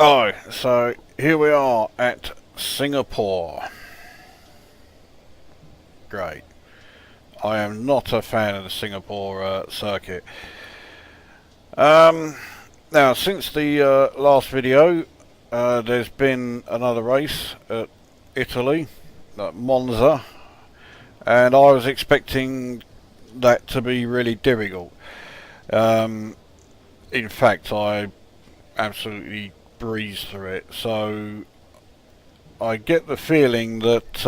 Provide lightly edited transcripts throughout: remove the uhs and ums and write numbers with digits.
Oh, so here we are at Singapore. Great. I am not a fan of the Singapore circuit. Um, Now, since the last video, there's been another race at Italy, at Monza, and I was expecting that to be really difficult. Um, in fact, I absolutely breezed through it, so I get the feeling that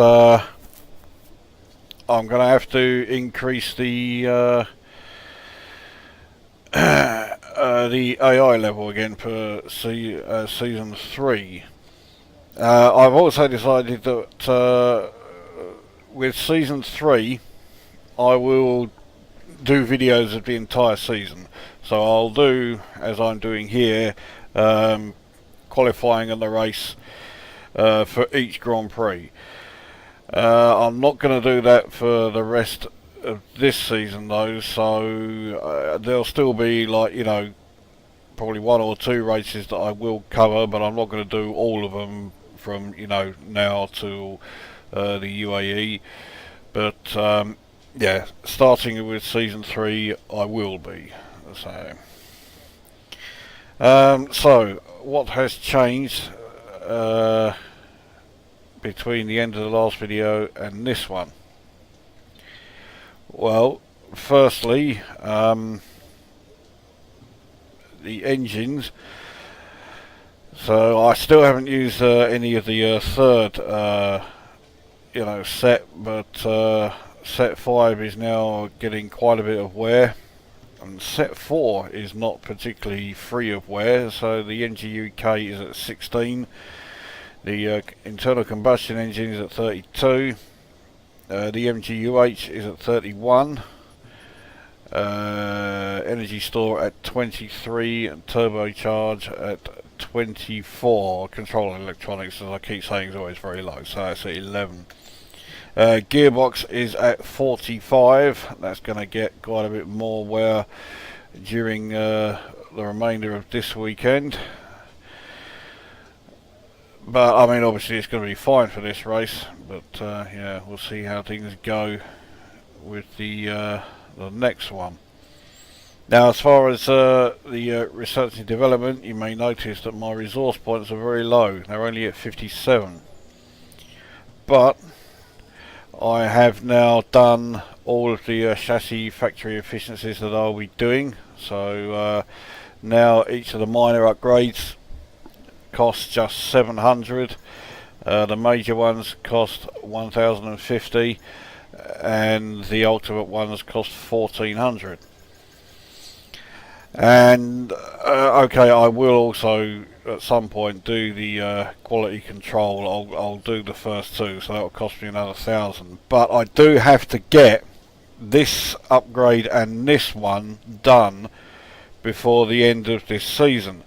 I'm going to have to increase the AI level again for season 3. I've also decided that with season 3 I will do videos of the entire season. So I'll do, as I'm doing here, qualifying in the race for each Grand Prix. I'm not going to do that for the rest of this season though, so there'll still be, like, probably one or two races that I will cover, but I'm not going to do all of them from, now to the UAE. But yeah, starting with season 3 I will be. So what has changed between the end of the last video and this one? Well, firstly, the engines. So I still haven't used any of the third set, but set 5 is now getting quite a bit of wear, and set 4 is not particularly free of wear. So the NGUK is at 16, the internal combustion engine is at 32, the MGUH is at 31, energy store at 23, and turbocharge at 24. Control electronics, as I keep saying, is always very low, so that's at 11. Gearbox is at 45. That's going to get quite a bit more wear during the remainder of this weekend. But I mean, obviously it's going to be fine for this race. But yeah, we'll see how things go with the next one. Now, as far as the research and development, you may notice that my resource points are very low. They're only at 57. But I have now done all of the chassis factory efficiencies that I'll be doing. So now each of the minor upgrades costs just 700. The major ones cost 1050, and the ultimate ones cost 1400. And okay, I will also at some point do the quality control. I'll do the first two, so that'll cost me another 1000. But I do have to get this upgrade and this one done before the end of this season,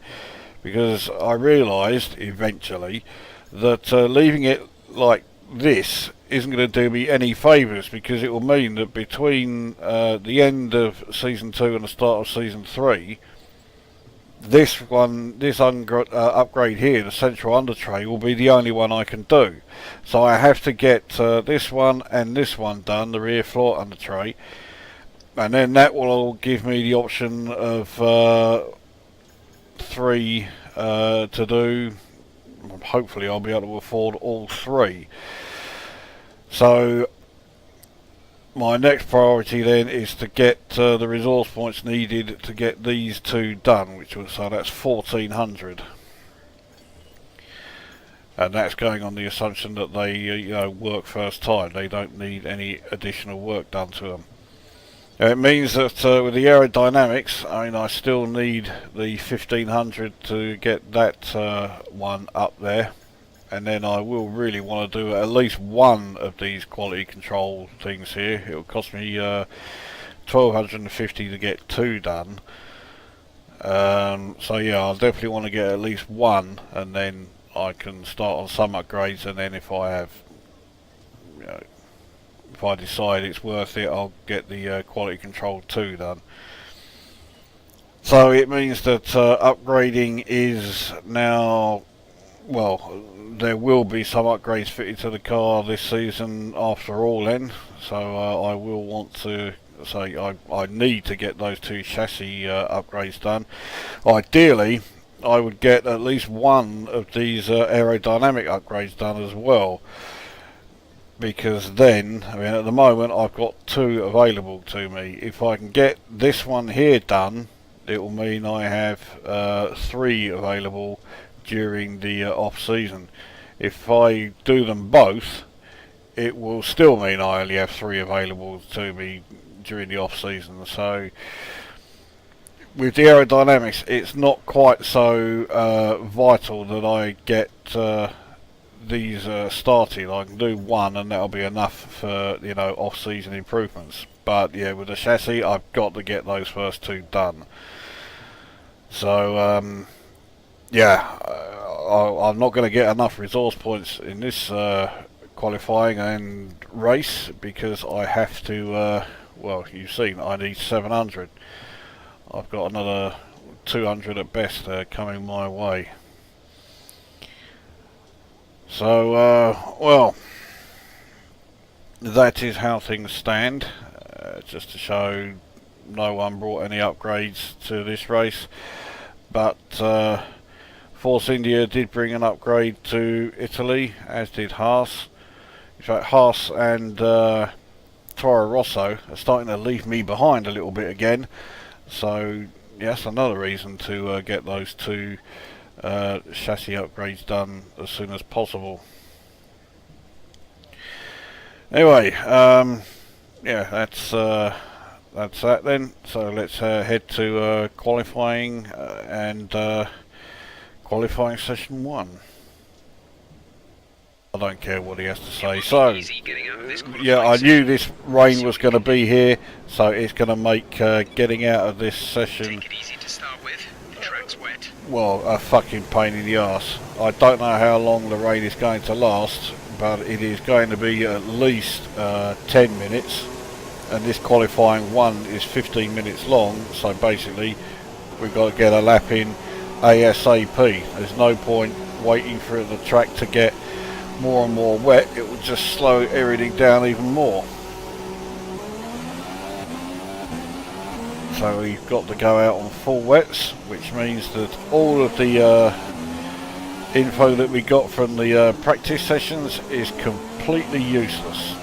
because I realised eventually that leaving it like this isn't going to do me any favours, because it will mean that between the end of season 2 and the start of season 3, this upgrade here, the central under tray, will be the only one I can do. So I have to get this one and this one done, the rear floor under tray, and then that will give me the option of 3 to do. Hopefully I'll be able to afford all 3. So my next priority then is to get the resource points needed to get these 2 done, so that's 1400, and that's going on the assumption that they work first time. They don't need any additional work done to them. It means that with the aerodynamics, I still need the 1500 to get that one up there, and then I will really want to do at least one of these quality control things here. It will cost me 1250 to get 2 done. So yeah, I'll definitely want to get at least one, and then I can start on some upgrades, and then if I have, if I decide it's worth it, I'll get the quality control 2 done. So it means that upgrading is now, well, there will be some upgrades fitted to the car this season after all then. So I will want to say I need to get those two chassis upgrades done. Ideally, I would get at least one of these aerodynamic upgrades done as well. Because then, I mean, at the moment I've got two available to me. If I can get this one here done, it will mean I have three available during the off season. If I do them both, it will still mean I only have three available to me during the off season. So with the aerodynamics, it's not quite so vital that I get these started. I can do one and that'll be enough for, you know, off season improvements. But yeah, with the chassis I've got to get those first two done. So yeah, I'm not going to get enough resource points in this qualifying and race because I have to, well, you've seen I need 700. I've got another 200 at best coming my way. So, well, that is how things stand. Just to show no one brought any upgrades to this race, but Force India did bring an upgrade to Italy, as did Haas. In fact, Haas and Toro Rosso are starting to leave me behind a little bit again. So, yes, another reason to get those two chassis upgrades done as soon as possible. Anyway, yeah, that's that then. So let's head to qualifying and qualifying session 1. I don't care what he has to say. So, yeah, I knew this rain was going to be here, so it's going to make getting out of this session, well, a fucking pain in the arse. I don't know how long the rain is going to last, but it is going to be at least 10 minutes, and this qualifying 1 is 15 minutes long, so basically we've got to get a lap in ASAP. There's no point waiting for the track to get more and more wet. It will just slow everything down even more. So we've got to go out on full wets, which means that all of the info that we got from the practice sessions is completely useless.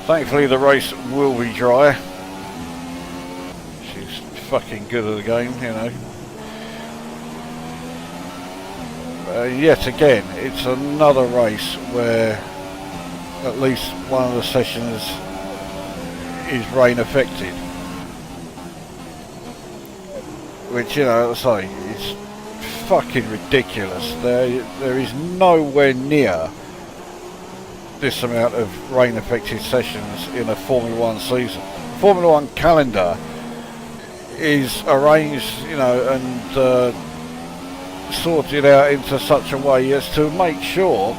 Thankfully the race will be dry. She's fucking good at the game, you know. Yet again, it's another race where at least one of the sessions is rain affected, which, you know, as I say, is fucking ridiculous. There is nowhere near this amount of rain affected sessions in a Formula 1 season. Formula 1 calendar is arranged, you know, and sorted out into such a way as to make sure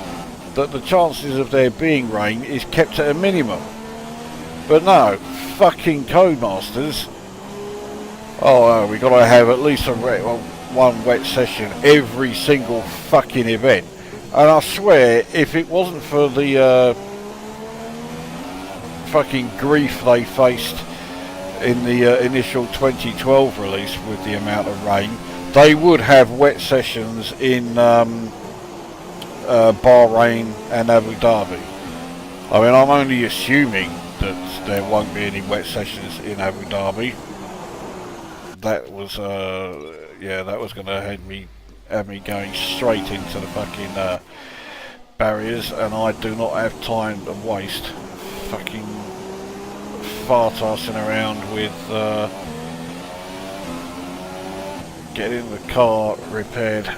that the chances of there being rain is kept at a minimum. But no, fucking Codemasters, oh, we got to have at least one wet session every single fucking event. And I swear, if it wasn't for the fucking grief they faced in the initial 2012 release with the amount of rain, they would have wet sessions in Bahrain and Abu Dhabi. I mean, I'm only assuming that there won't be any wet sessions in Abu Dhabi. That was, yeah, that was going to have me going straight into the fucking barriers, and I do not have time to waste fucking fartassing around with getting the car repaired.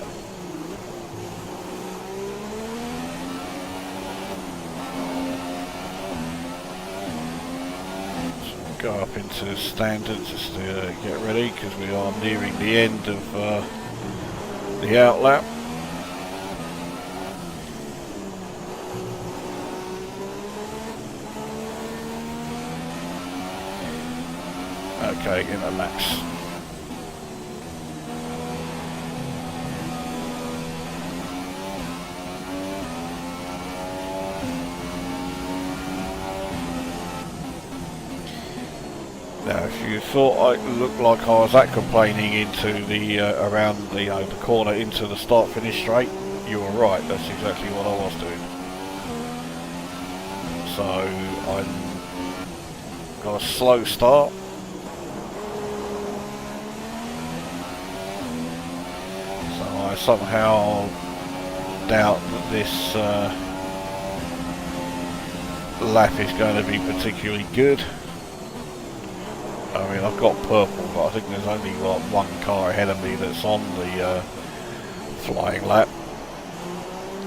Go up into standard just to get ready, because we are nearing the end of the outlap. Okay, in a laps. Now, if you thought I looked like I was that complaining into the around the the corner into the start-finish straight, you were right. That's exactly what I was doing. So I'm got a slow start. So I somehow doubt that this lap is going to be particularly good. I mean, I've got purple, but I think there's only like one car ahead of me that's on the flying lap.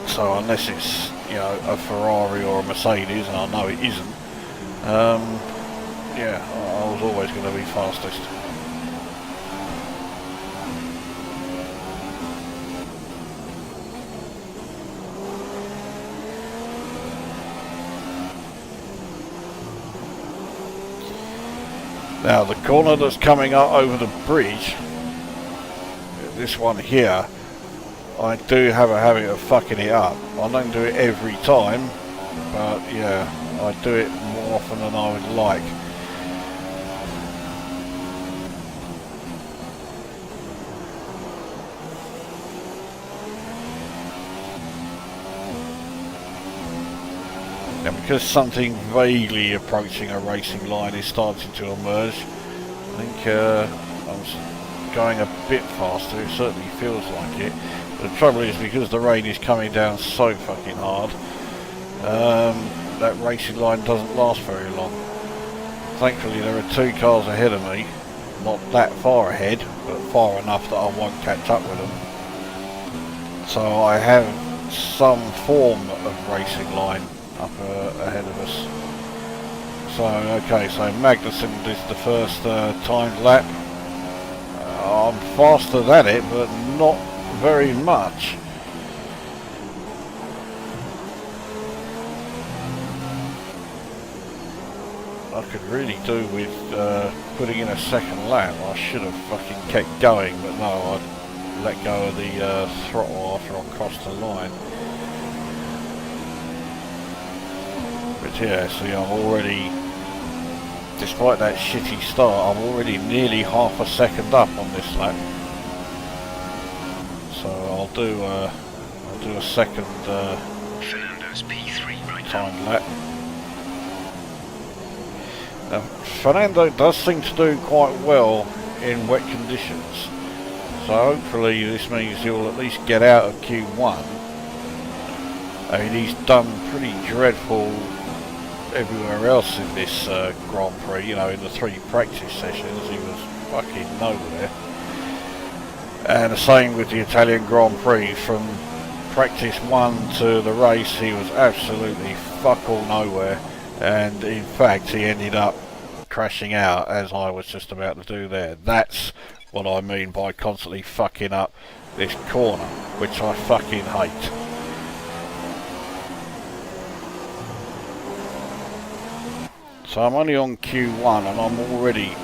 So unless it's, you know, a Ferrari or a Mercedes, and I know it isn't, yeah, I was always going to be fastest. Now the corner that's coming up over the bridge, this one here, I do have a habit of fucking it up. I don't do it every time, but yeah, I do it more often than I would like. Now because something vaguely approaching a racing line is starting to emerge, I think I'm going a bit faster. It certainly feels like it. But the trouble is, because the rain is coming down so fucking hard, that racing line doesn't last very long. Thankfully there are two cars ahead of me, not that far ahead, but far enough that I won't catch up with them. So I have some form of racing line up ahead of us. So okay, so Magnussen is the first timed lap. I'm faster than it, but not very much. I could really do with putting in a second lap. I should have fucking kept going, but no, I let go of the throttle after I crossed the line. But yeah, see, I'm already, despite that shitty start, I'm already nearly half a second up on this lap. So I'll do a second Fernando's P3 right time lap. Now, Fernando does seem to do quite well in wet conditions, so hopefully this means he'll at least get out of Q1. I mean, he's done pretty dreadful everywhere else in this Grand Prix. You know, in the 3 practice sessions he was fucking nowhere, and the same with the Italian Grand Prix. From practice 1 to the race he was absolutely fuck all nowhere, and in fact he ended up crashing out as I was just about to do there. That's what I mean by constantly fucking up this corner, which I fucking hate. So I'm only on Q1 and I'm already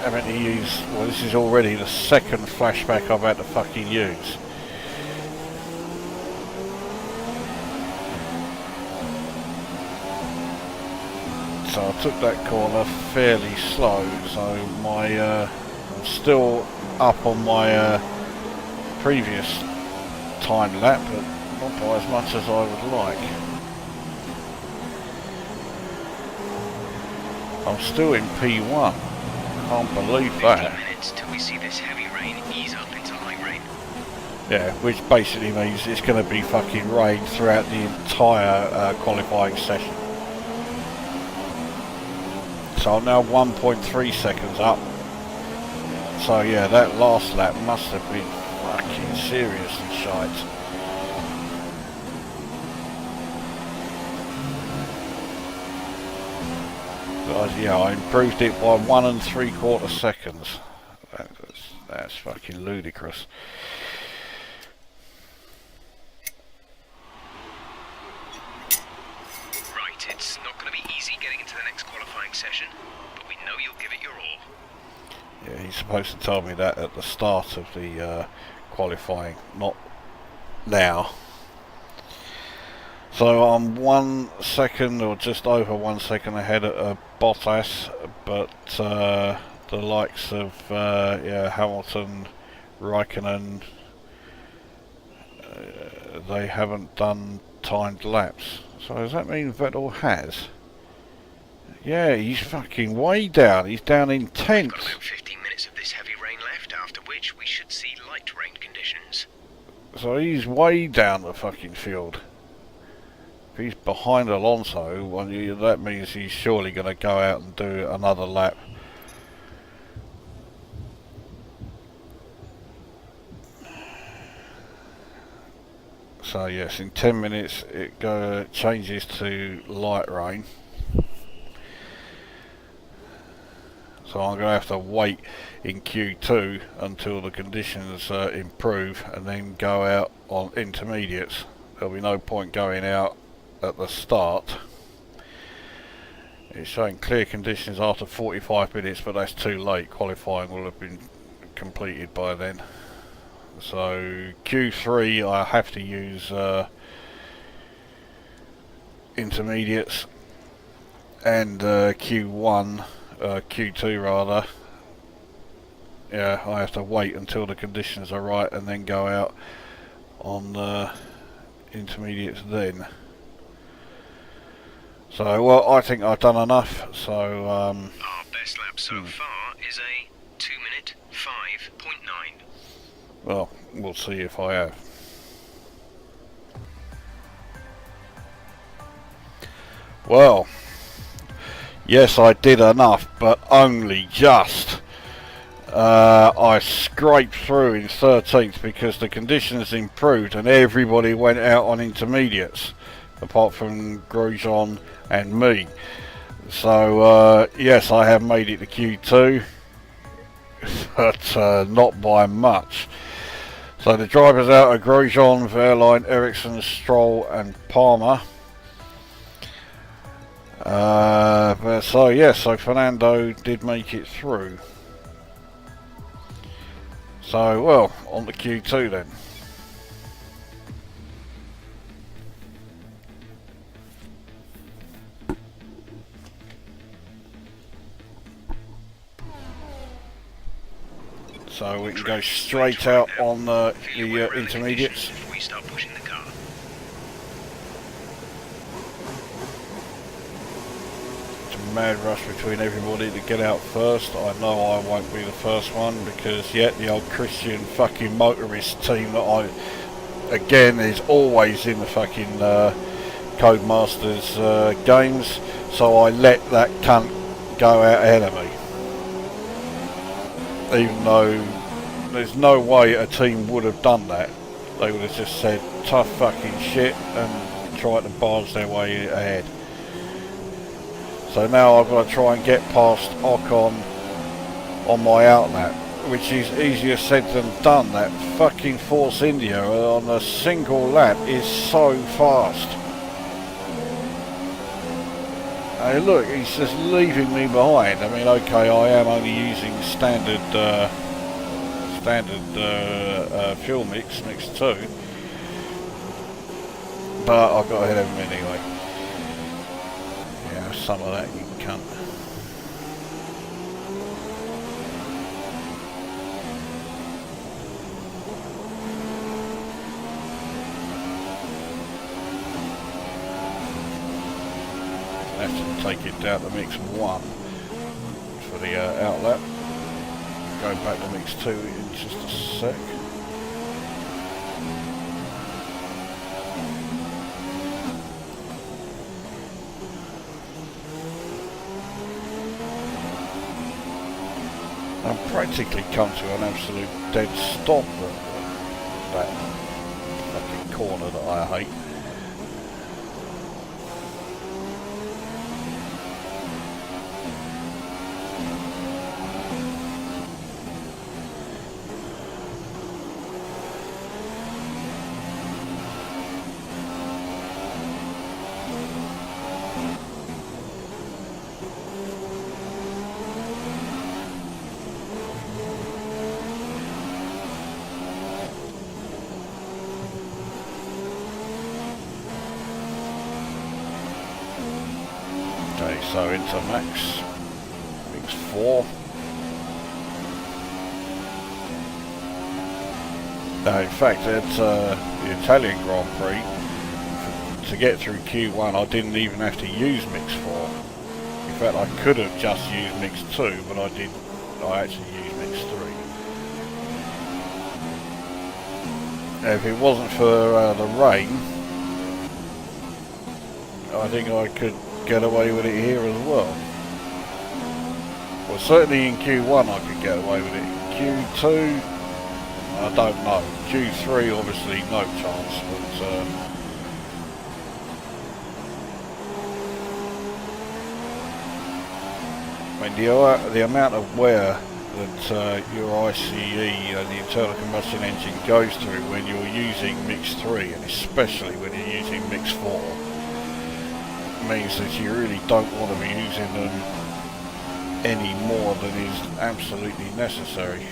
having to use, well, this is already the second flashback I've had to fucking use. So I took that corner fairly slow, so my I'm still up on my previous time lap, but not by as much as I would like. I'm still in P1. Can't believe that. 15 minutes till we see this heavy rain ease up into light rain. Yeah, which basically means it's going to be fucking rain throughout the entire qualifying session. So I'm now 1.3 seconds up. So yeah, that last lap must have been fucking seriously shite. But yeah, I improved it by 1 3/4 seconds. That's fucking ludicrous. Right, it's not going to be easy getting into the next qualifying session, but we know you'll give it your all. supposed to tell me that at the start of the qualifying, not now. So I'm 1 second or just over 1 second ahead of Bottas, but the likes of Hamilton, Raikkonen, they haven't done timed laps. So does that mean Vettel has? Yeah, he's fucking way down. He's down in We've tenths. got about 15 minutes of this heavy rain left, after which we should see light rain conditions. So he's way down the fucking field. If he's behind Alonso, well, that means he's surely going to go out and do another lap. So yes, in 10 minutes it changes to light rain. So I'm going to have to wait in Q2 until the conditions improve and then go out on intermediates. There'll be no point going out at the start. It's showing clear conditions after 45 minutes, but that's too late. Qualifying will have been completed by then. So Q3 I have to use intermediates, and Q1, Q2 rather, yeah, I have to wait until the conditions are right and then go out on intermediates then. So, well, I think I've done enough, so Our best lap so far is a 2 minute 5.9. well, we'll see if I have. Well, yes, I did enough, but only just. I scraped through in 13th because the conditions improved and everybody went out on intermediates, apart from Grosjean and me. So, yes, I have made it to Q2, but not by much. So the drivers out are Grosjean, Wehrlein, Ericsson, Stroll and Palmer. So yes, so Fernando did make it through. So, well, on to Q2 then. So we can go straight out on the intermediates. We start pushing the car. It's a mad rush between everybody to get out first. I know I won't be the first one because, yeah, the old Christian fucking motorist team that I, again, is always in the fucking Codemasters games. So I let that cunt go out ahead of me. Even though there's no way a team would have done that. They would have just said tough fucking shit and tried to barge their way ahead. So now I've got to try and get past Ocon on my outlap, which is easier said than done. That fucking Force India on a single lap is so fast. Hey, look, he's just leaving me behind. I mean, okay, I am only using standard fuel mix 2, but I've got ahead of him anyway. Yeah, some of that you cunt. Have to take it down to mix 1 for the outlap. Go back to mix 2 in just a sec. I've practically come to an absolute dead stop at that fucking corner that I hate. so into max 4. In fact, at the Italian Grand Prix, to get through Q1 I didn't even have to use mix 4. In fact, I could have just used mix 2, but I actually used mix 3. If it wasn't for the rain, I think I could get away with it here as well. Well, certainly in Q1 I could get away with it. Q2, I don't know. Q3, obviously, no chance. But I mean, the amount of wear that your ICE, the internal combustion engine, goes through when you're using mix 3, and especially when you're using mix 4, means that you really don't want to be using them any more than is absolutely necessary.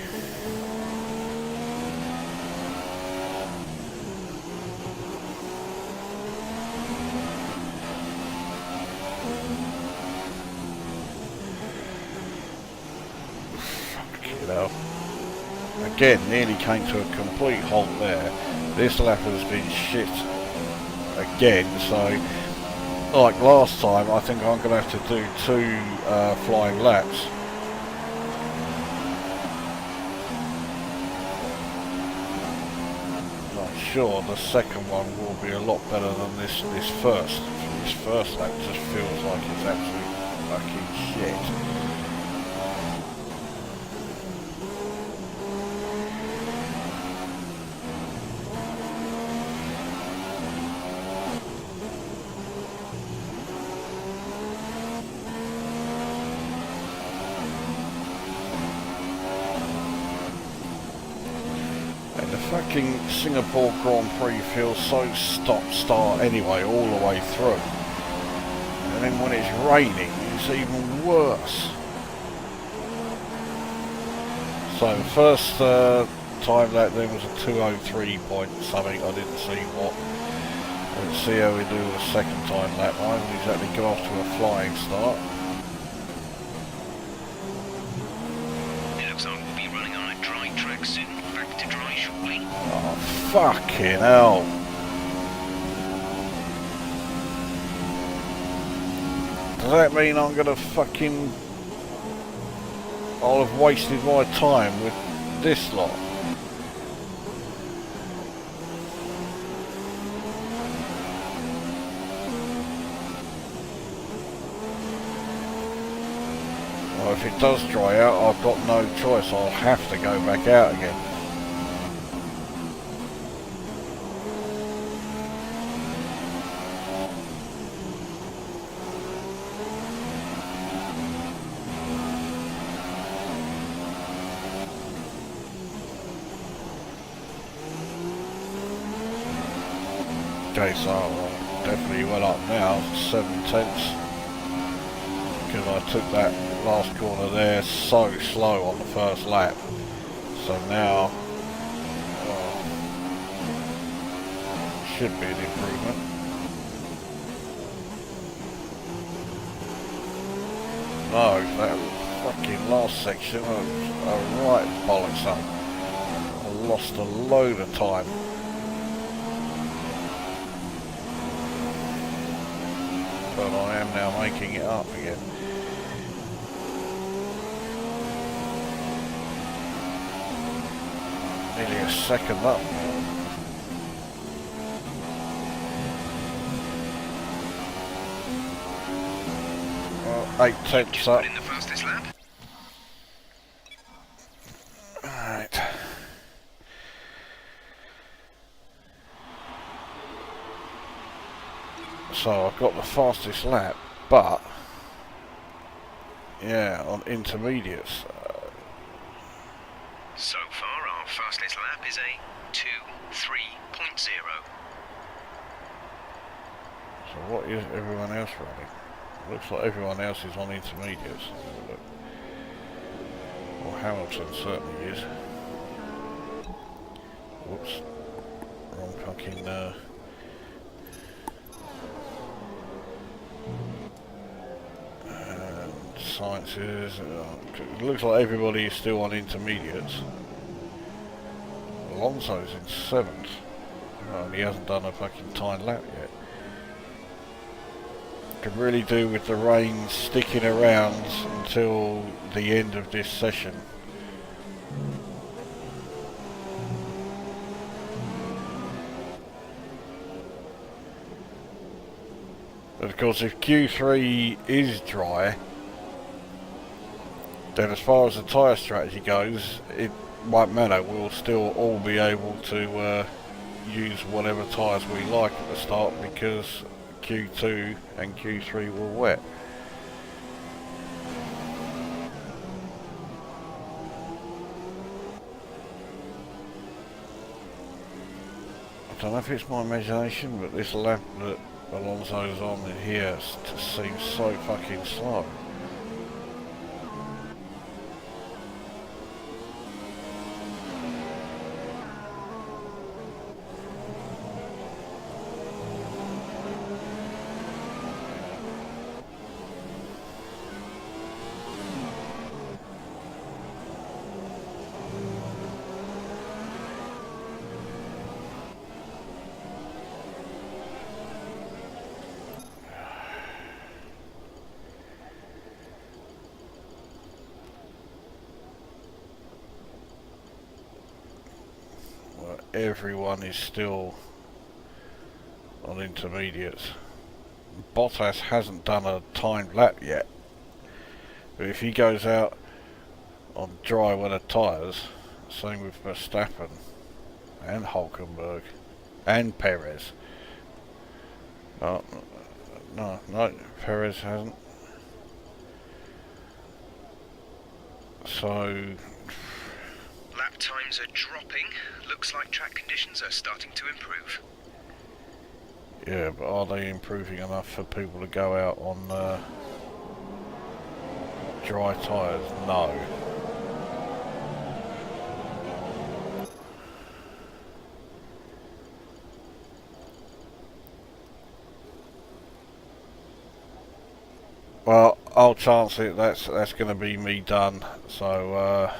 Fucking hell. Again, nearly came to a complete halt there. This lap has been shit again, so like last time, I think I'm going to have to do 2 flying laps. I'm sure the second one will be a lot better than this first. This first lap just feels like it's absolute fucking shit. Fucking Singapore Grand Prix feels so stop-start anyway, all the way through. And then when it's raining, it's even worse. So the first time lap then was a 2:03 point something, I didn't see what. Let's see how we do the second time lap. I haven't exactly got off to a flying start. It looks like we'll be running on a dry track soon. Back to dry shortly. Oh, fucking hell. Does that mean I'm gonna fucking... I'll have wasted my time with this lot? Well, if it does dry out, I've got no choice. I'll have to go back out again. Okay, so I definitely went up now, 7/10, because I took that last corner there so slow on the first lap. So now, should be an improvement. No, that fucking last section was a right bollocks up. I lost a load of time. But I am now making it up again. Nearly a second up. Well, 8/10 up. In the fastest lap. Alright. So I've got the fastest lap, but yeah, on intermediates. So far, our fastest lap is a 2:03.0. So what is everyone else running? Looks like everyone else is on intermediates. Look. Well, Hamilton certainly is. Whoops. Wrong fucking... sciences. It looks like everybody is still on intermediates. Alonso's in 7th. And he hasn't done a fucking time lap yet. Could really do with the rain sticking around until the end of this session. But of course, if Q3 is dry, then as far as the tyre strategy goes, it won't matter. We'll still all be able to use whatever tyres we like at the start because Q2 and Q3 were wet. I don't know if it's my imagination, but this lap that Alonso's on in here just seems so fucking slow. Everyone is still on intermediates. Bottas hasn't done a timed lap yet, but if he goes out on dry weather tyres, same with Verstappen and Hulkenberg and Perez. No, Perez hasn't. So Lap times are dropping. Looks like track conditions are starting to improve. yeah, but are they improving enough for people to go out on dry tyres? No. Well, I'll chance it. That's going to be me done. So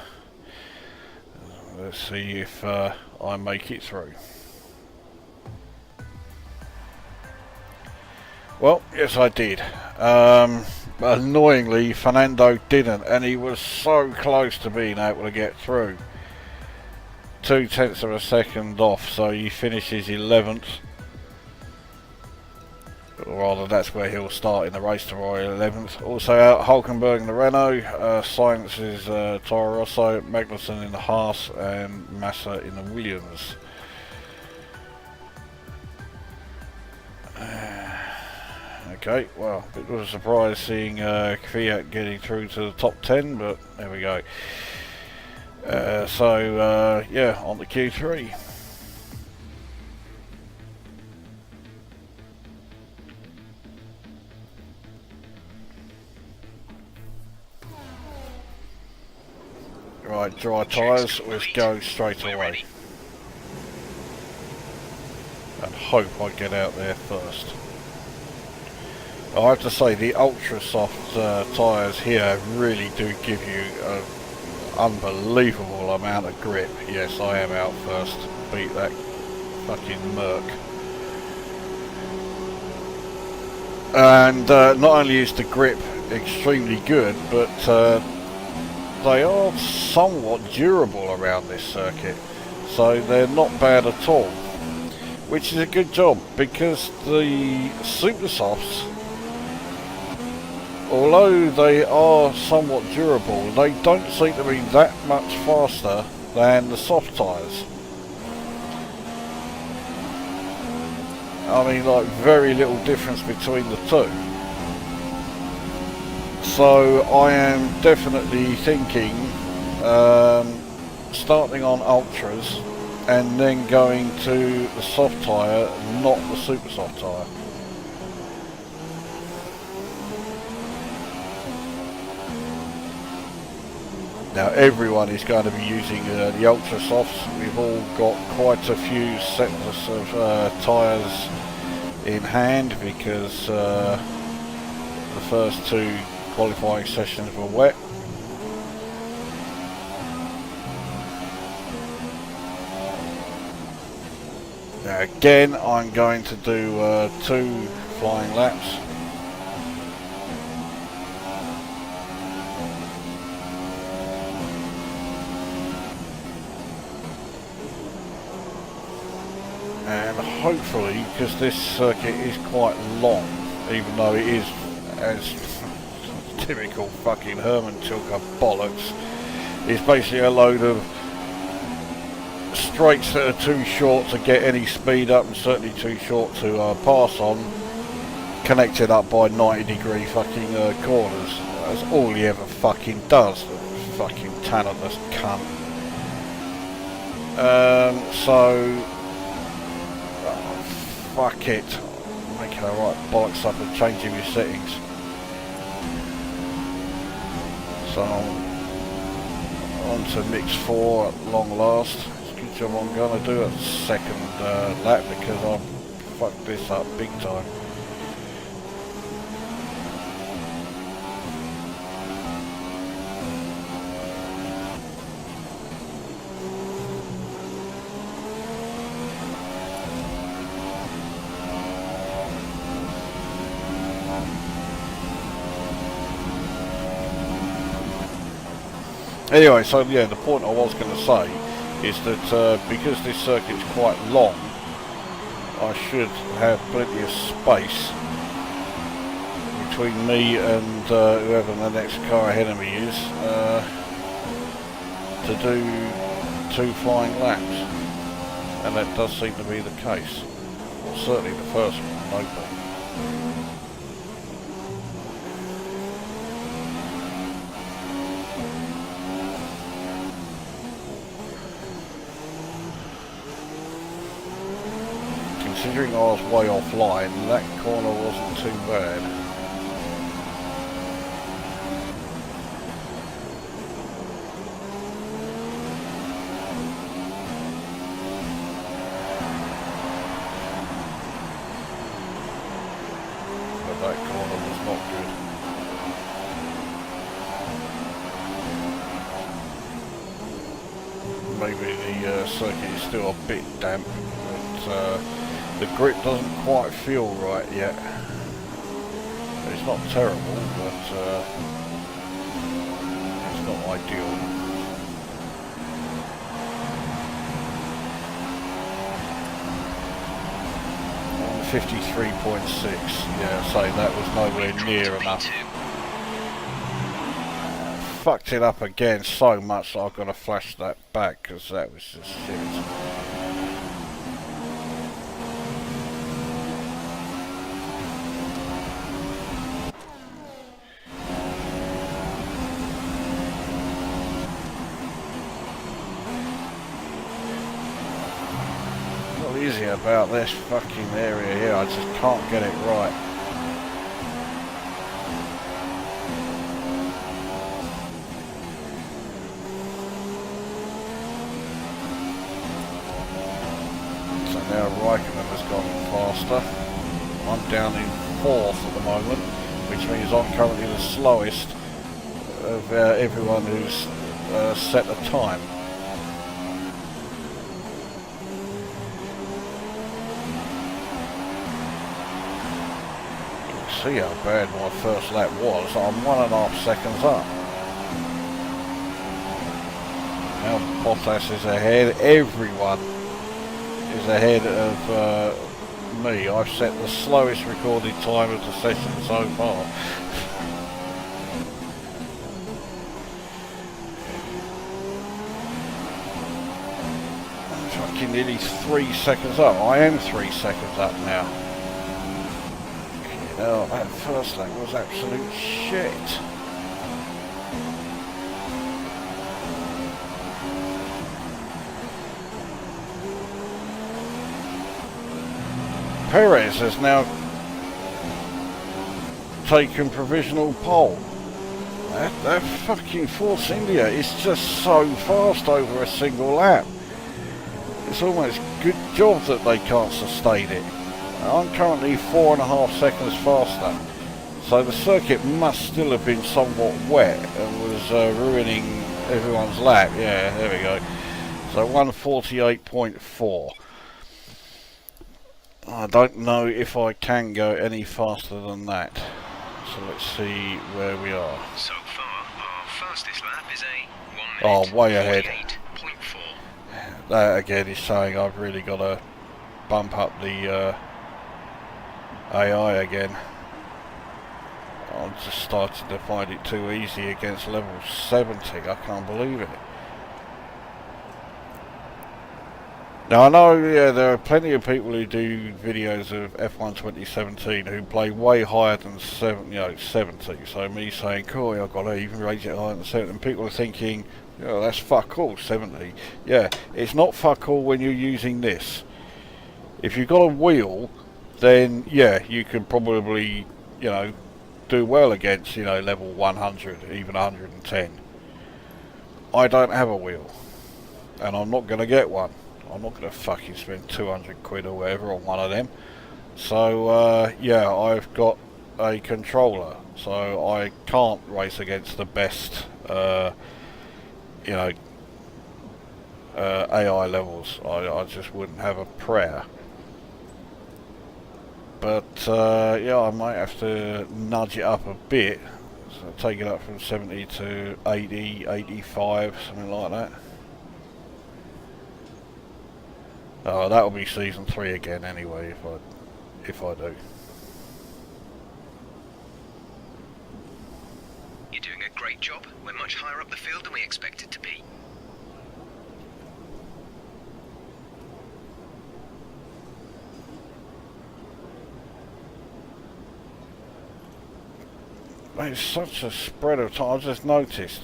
let's see if I make it through. Well, yes I did. Annoyingly, Fernando didn't, and he was so close to being able to get through. 0.2 of a second off, so he finishes 11th. Or rather, that's where he'll start in the race tomorrow, 11th. Also out, Hulkenberg in the Renault, Sainz is Toro Rosso, Magnussen in the Haas, and Massa in the Williams. Okay, well, it was a surprise seeing Kvyat getting through to the top 10, but there we go. Yeah, on to Q3. Right, dry tyres, let's go straight away. And hope I get out there first. I have to say, the ultra soft tyres here really do give you an unbelievable amount of grip. Yes, I am out first. Beat that fucking Merc. And not only is the grip extremely good, but they are somewhat durable around this circuit, so they're not bad at all, which is a good job, because the super softs, although they are somewhat durable, they don't seem to be that much faster than the soft tyres. I mean, like, very little difference between the two. So I am definitely thinking starting on ultras and then going to the soft tyre, not the super soft tyre. Now everyone is going to be using the ultra softs. We've all got quite a few sets of tyres in hand because the first two qualifying sessions were wet. Now again, I'm going to do 2 flying laps. And hopefully, because this circuit is quite long, even though it is, as typical fucking Herman Tilke bollocks, it's basically a load of straights that are too short to get any speed up and certainly too short to pass on, connected up by 90-degree fucking corners. That's all he ever fucking does, the fucking talentless cunt. So fuck it, making a right bollocks up and changing your settings. So on to mix 4 at long last. It's a good job I'm going to do a second lap because I've fucked this up big time. Anyway, so yeah, the point I was going to say is that because this circuit's quite long, I should have plenty of space between me and whoever the next car ahead of me is to do 2 flying laps, and that does seem to be the case. Well, certainly the first one, no problem. Considering I was way offline, that corner wasn't too bad. But that corner was not good. Maybe the circuit is still a bit damp, but the grip doesn't quite feel right yet. It's not terrible, but it's not ideal. On 53.6, yeah, so that was nowhere near enough. Fucked it up again so much that I've got to flash that back because that was just shit. Easy about this fucking area here, I just can't get it right. So now Raikkonen has gone faster. I'm down in 4th at the moment, which means I'm currently the slowest of everyone who's set a time. See how bad my first lap was. I'm 1.5 seconds up. Now Bottas is ahead. Everyone is ahead of me. I've set the slowest recorded time of the session so far. I'm fucking nearly 3 seconds up. I am 3 seconds up now. Oh, that first lap was absolute shit. Perez has now taken provisional pole. That fucking Force India is just so fast over a single lap. It's almost a good job that they can't sustain it. I'm currently 4.5 seconds faster. So the circuit must still have been somewhat wet and was ruining everyone's lap. Yeah, there we go. So 148.4. I don't know if I can go any faster than that. So let's see where we are. So far, our fastest lap is a 1 minute Way ahead. 48.4. That again is saying I've really got to bump up the AI again. I'm just starting to find it too easy against level 70. I can't believe it. Now I know, yeah, there are plenty of people who do videos of F1 2017 who play way higher than 70. So me saying, cool, I've got to even raise it higher than 70, and people are thinking, that's fuck all, 70. Yeah, it's not fuck all when you're using this. If you've got a wheel, then yeah, you can probably, do well against, level 100, even 110. I don't have a wheel, and I'm not going to get one. I'm not going to fucking spend 200 quid or whatever on one of them. So, yeah, I've got a controller, so I can't race against the best, AI levels. I just wouldn't have a prayer. But, yeah, I might have to nudge it up a bit. So take it up from 70 to 80, 85, something like that. That'll be season 3 again anyway, if I do. You're doing a great job. We're much higher up the field than we expected to be. It's such a spread of time. I just noticed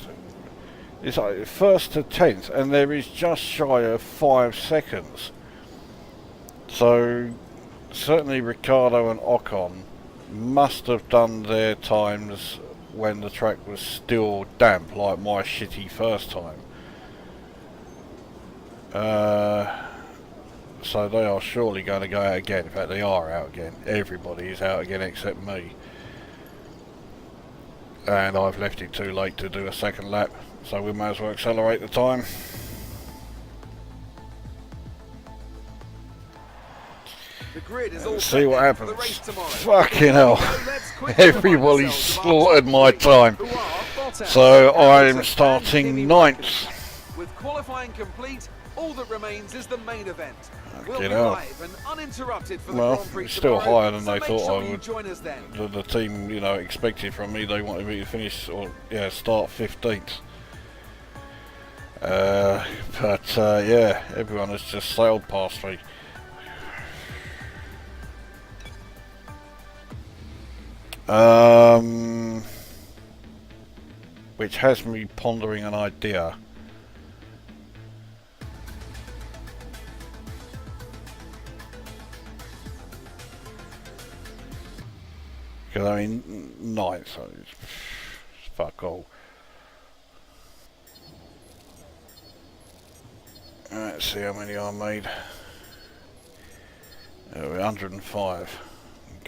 it's like 1st to 10th, and there is just shy of 5 seconds. So certainly Ricciardo and Ocon must have done their times when the track was still damp, like my shitty first time. So they are surely going to go out again. In fact, they are out again. Everybody is out again except me. And I've left it too late to do a second lap, so we may as well accelerate the time. See what happens. Fucking hell. Everybody slaughtered my time. So I'm starting 9th. With qualifying complete, all that remains is the main event. We'll be Well, live and uninterrupted for the well, Grand Prix it's still tomorrow, higher than so they make thought sure I you would. join us then. The team, expected from me. They wanted me to finish, or start 15th. But yeah, everyone has just sailed past me. Which has me pondering an idea. Because I mean, 9th, so it's fuck all. Let's see how many I made. 105.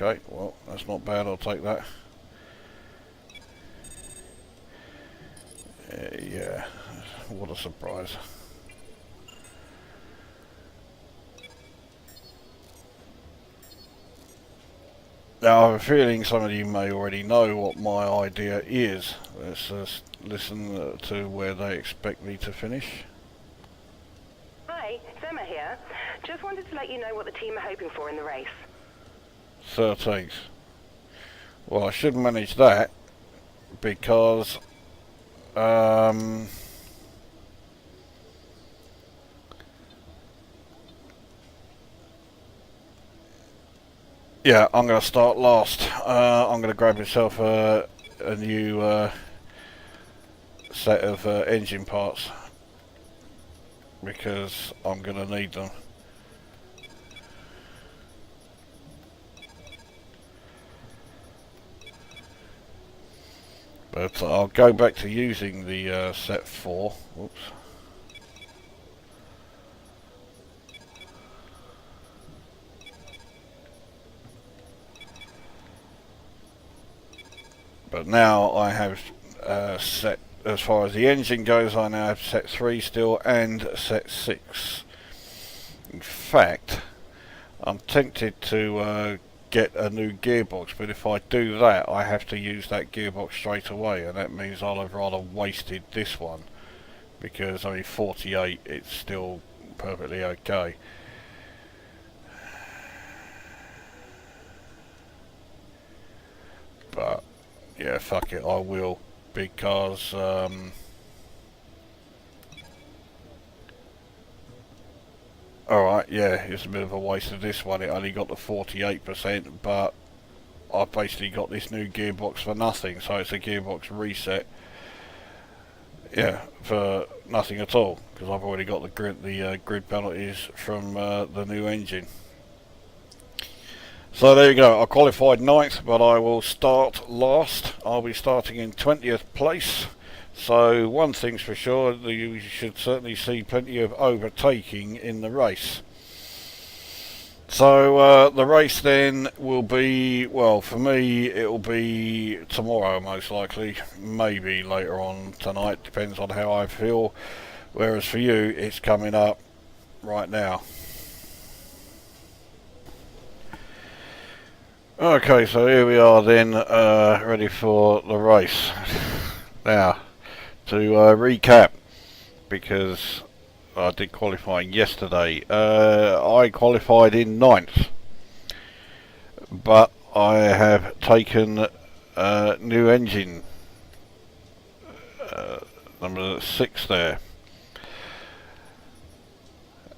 Okay, well, that's not bad, I'll take that. Yeah, what a surprise. Now, I have a feeling some of you may already know what my idea is. Let's just listen to where they expect me to finish. Hi, it's Emma here. Just wanted to let you know what the team are hoping for in the race. 13th. Well, I should manage that because yeah, I'm going to start last. I'm going to grab myself a new set of engine parts because I'm going to need them. But I'll go back to using the set 4. Whoops. But now I have set, as far as the engine goes, I now have set 3 still and set 6. In fact, I'm tempted to get a new gearbox, but if I do that I have to use that gearbox straight away, and that means I'll have rather wasted this one, because I mean 48, it's still perfectly okay. But yeah, fuck it, I will, because alright, yeah, it's a bit of a waste of this one. It only got the 48%, but I've basically got this new gearbox for nothing, so it's a gearbox reset, yeah, for nothing at all, because I've already got the grid penalties from the new engine. So there you go, I qualified 9th, but I will start last. I'll be starting in 20th place. So one thing's for sure, you should certainly see plenty of overtaking in the race. So the race then will be, well, for me it will be tomorrow most likely, maybe later on tonight, depends on how I feel, whereas for you it's coming up right now. Okay, so here we are then, ready for the race. Now, to recap, because I did qualifying yesterday, I qualified in 9th, but I have taken a new engine, number 6 there,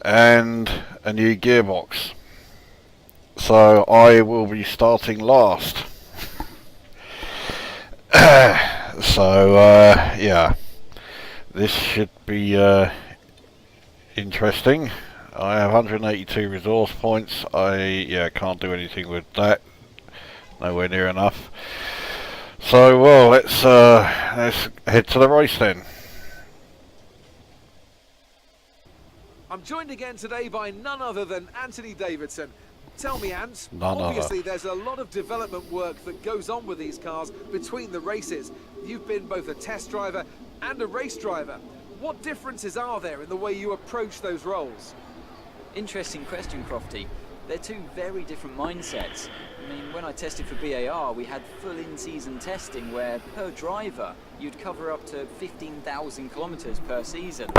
and a new gearbox. So I will be starting last. So yeah, this should be interesting. I have 182 resource points. I can't do anything with that. Nowhere near enough. So well, let's head to the race then. I'm joined again today by none other than Anthony Davidson. Tell me, Ant, None obviously other. there's a lot of development work that goes on with these cars between the races. You've been both a test driver and a race driver. What differences are there in the way you approach those roles? Interesting question, Crofty. They're two very different mindsets. I mean, when I tested for BAR, we had full in-season testing where, per driver, you'd cover up to 15,000 kilometers per season.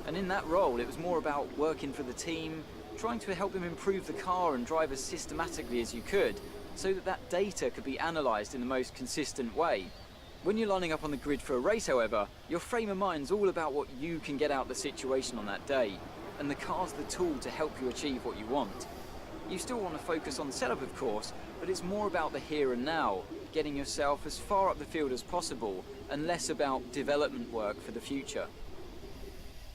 And in that role, it was more about working for the team, trying to help them improve the car and drive as systematically as you could, so that that data could be analysed in the most consistent way. When you're lining up on the grid for a race, however, your frame of mind's all about what you can get out of the situation on that day, and the car's the tool to help you achieve what you want. You still want to focus on setup, of course, but it's more about the here and now, getting yourself as far up the field as possible, and less about development work for the future.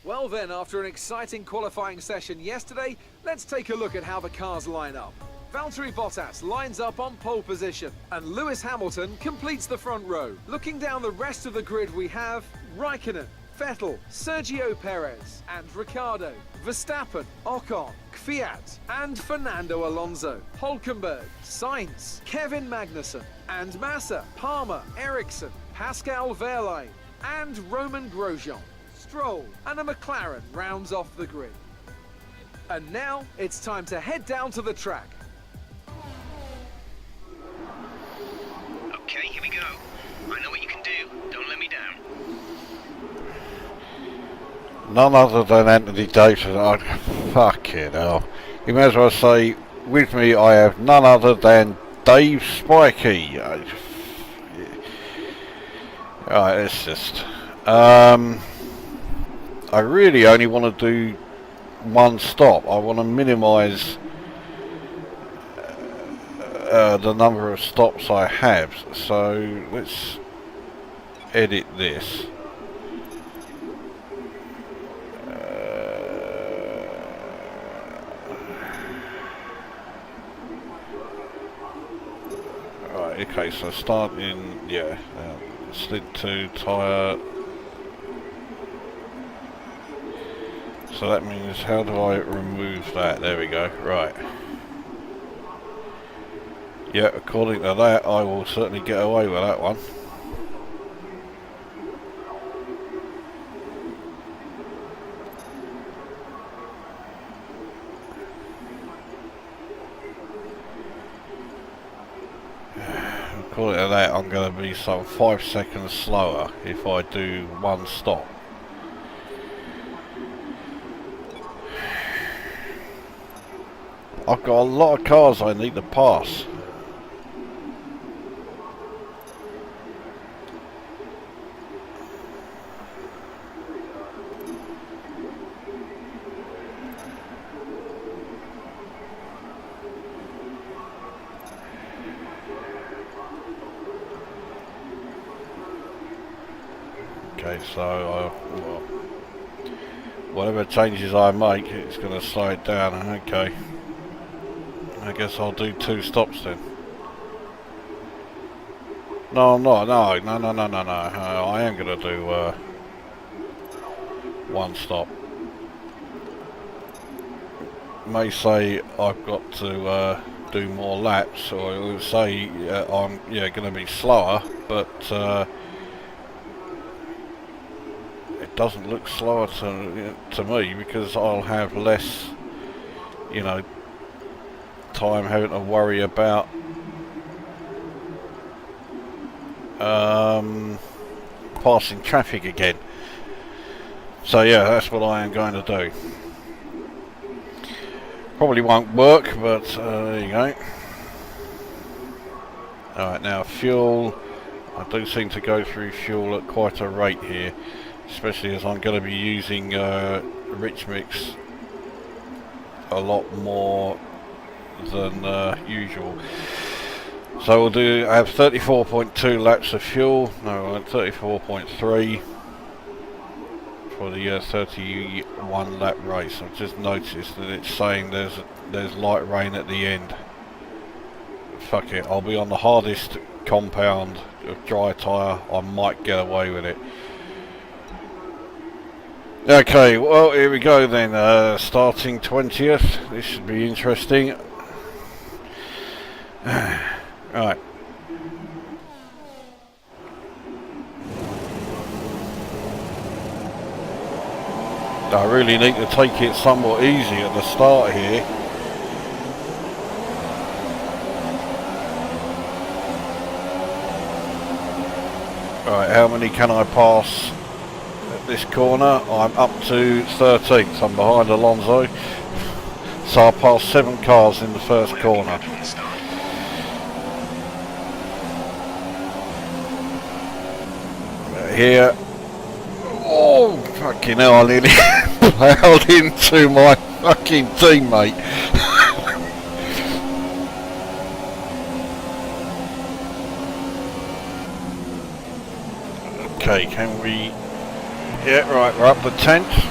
Well then, after an exciting qualifying session yesterday, let's take a look at how the cars line up. Valtteri Bottas lines up on pole position, and Lewis Hamilton completes the front row. Looking down the rest of the grid, we have Raikkonen, Vettel, Sergio Perez, and Ricciardo, Verstappen, Ocon, Kvyat, and Fernando Alonso, Hülkenberg, Sainz, Kevin Magnussen, and Massa, Palmer, Ericsson, Pascal Wehrlein, and Roman Grosjean. Stroll and a McLaren rounds off the grid. And now it's time to head down to the track. Okay, here we go. I know what you can do. Don't let me down. None other than Anthony Davidson. Oh, fucking hell. You may as well say, with me I have none other than Dave Spikey. Alright, it's just... I really only want to do one stop. I want to minimise the number of stops I have. So let's edit this. Right, okay, so starting, slid 2 tyre. So that means, how do I remove that? There we go, right. Yeah, according to that, I will certainly get away with that one. according to that, I'm going to be some 5 seconds slower if I do one stop. I've got a lot of cars I need to pass. Okay, so well, whatever changes I make, it's going to slow it down. Okay, I guess I'll do 2 stops then. No, I'm not. No. I am going to do 1 stop. May say I've got to do more laps, or it will say I'm going to be slower, but it doesn't look slower to me, because I'll have less, you know, time having to worry about passing traffic again. So yeah, that's what I am going to do. Probably won't work, but there you go. Alright, now fuel. I do seem to go through fuel at quite a rate here, especially as I'm going to be using rich mix a lot more than usual. So I have 34.2 laps of fuel. No, 34.3 for the 31 lap race. I've just noticed that it's saying there's light rain at the end. Fuck it, I'll be on the hardest compound of dry tyre. I might get away with it. Okay, well, here we go then. Starting 20th. This should be interesting. Right. I really need to take it somewhat easy at the start here. Right, how many can I pass at this corner? I'm up to 13th. I'm behind Alonso. So I passed 7 cars in the first corner. Here. Oh, fucking hell, I nearly plowed into my fucking teammate. Okay, can we... Yeah, right, we're up to 10th.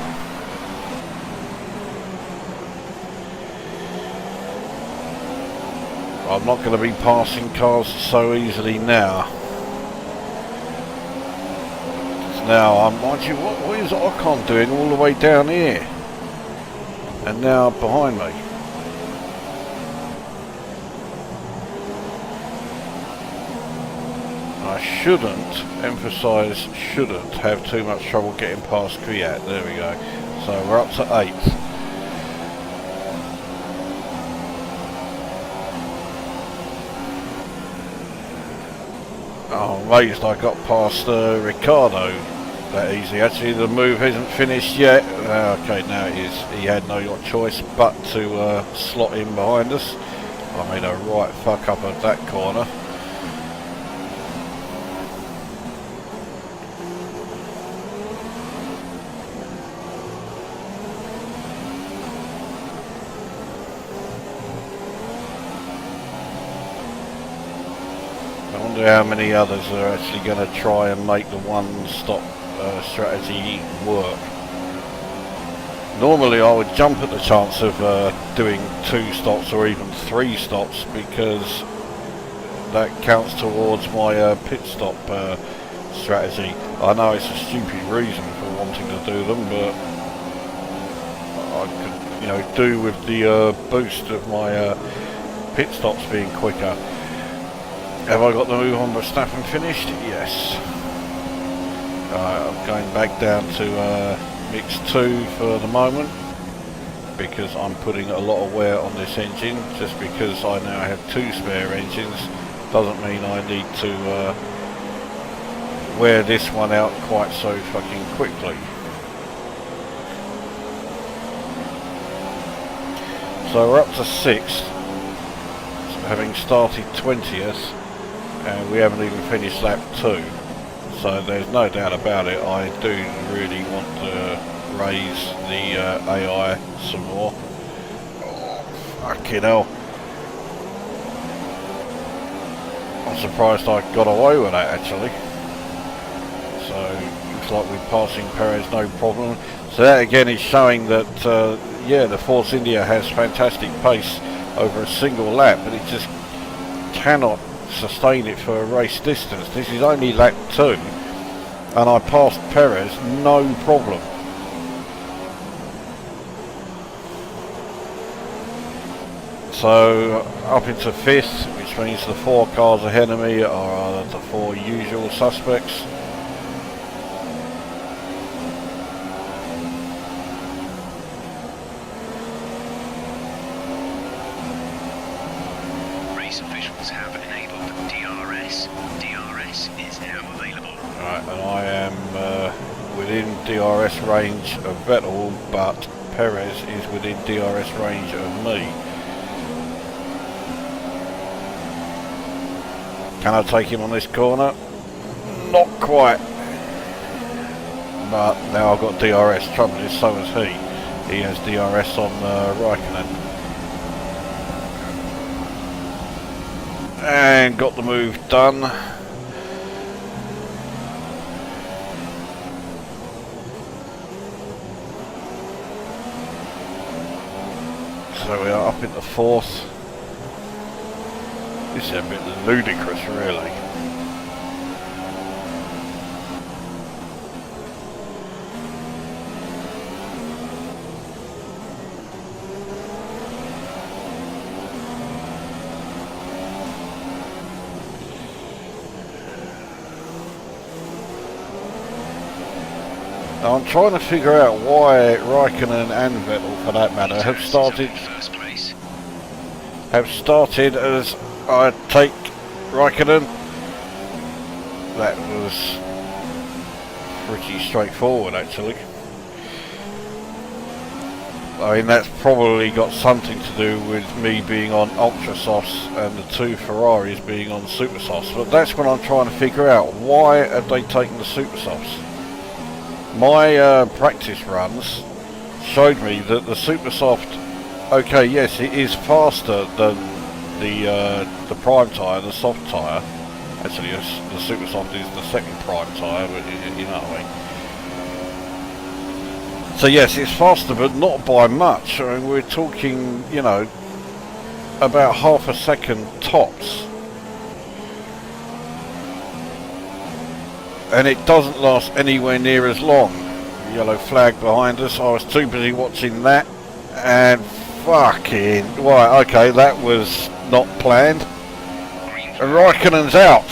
I'm not going to be passing cars so easily now. Now, mind you, what is Ocon doing all the way down here? And now behind me. I shouldn't, emphasise shouldn't, have too much trouble getting past Kvyat. There we go. So we're up to 8th. Oh, I'm amazed I got past Ricardo that easy. Actually, the move isn't finished yet. Okay, now it is. He had no choice but to slot in behind us. I made a right fuck up at that corner. I wonder how many others are actually going to try and make the one-stop strategy work. Normally I would jump at the chance of doing 2 stops or even 3 stops, because that counts towards my pit stop strategy. I know it's a stupid reason for wanting to do them, but I could, you know, do with the boost of my pit stops being quicker. Have I got the move on Verstappen finished? Yes. I'm going back down to mix 2 for the moment, because I'm putting a lot of wear on this engine, just because I now have 2 spare engines doesn't mean I need to wear this one out quite so fucking quickly. So we're up to 6th, having started 20th, and we haven't even finished lap 2. So there's no doubt about it, I do really want to raise the AI some more. Oh, fucking hell. I'm surprised I got away with that actually. So looks like we're passing Perez no problem. So that again is showing that yeah, the Force India has fantastic pace over a single lap, but it just cannot sustain it for a race distance. This is only lap 2 and I passed Perez no problem. So up into 5th, which means the 4 cars ahead of me are the 4 usual suspects. Race officials have enabled DRS. DRS is now available. Right, and I am within DRS range of Vettel, but Perez is within DRS range of me. Can I take him on this corner? Not quite. But now I've got DRS. Trouble is, so has he. He has DRS on Raikkonen. And got the move done. So we are up into 4th. This is a bit ludicrous, really. Now I'm trying to figure out why Raikkonen and Vettel, for that matter, have started as I take Raikkonen. That was pretty straightforward actually. I mean, that's probably got something to do with me being on Ultra Softs and the 2 Ferraris being on Super Softs, but that's what I'm trying to figure out. Why have they taken the Super Softs? My practice runs showed me that the Super Soft, okay, yes, it is faster than the prime tyre, the soft tyre. Actually, the Super Soft is the second prime tyre, but you know what I mean. So yes, it's faster, but not by much. I mean, we're talking, you know, about half a second tops. And it doesn't last anywhere near as long. Yellow flag behind us. I was too busy watching that, and fucking right, okay, that was not planned. And Raikkonen's out.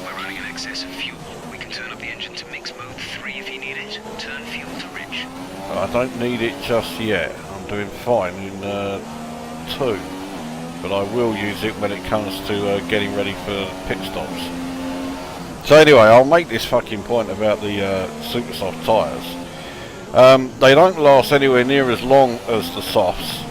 We're running in excess of fuel. We can turn up the engine to mix mode 3 if you need it. Turn fuel to rich. I don't need it just yet. I'm doing fine in 2. But I will use it when it comes to getting ready for pit stops. So anyway, I'll make this fucking point about the super soft tyres. They don't last anywhere near as long as the softs,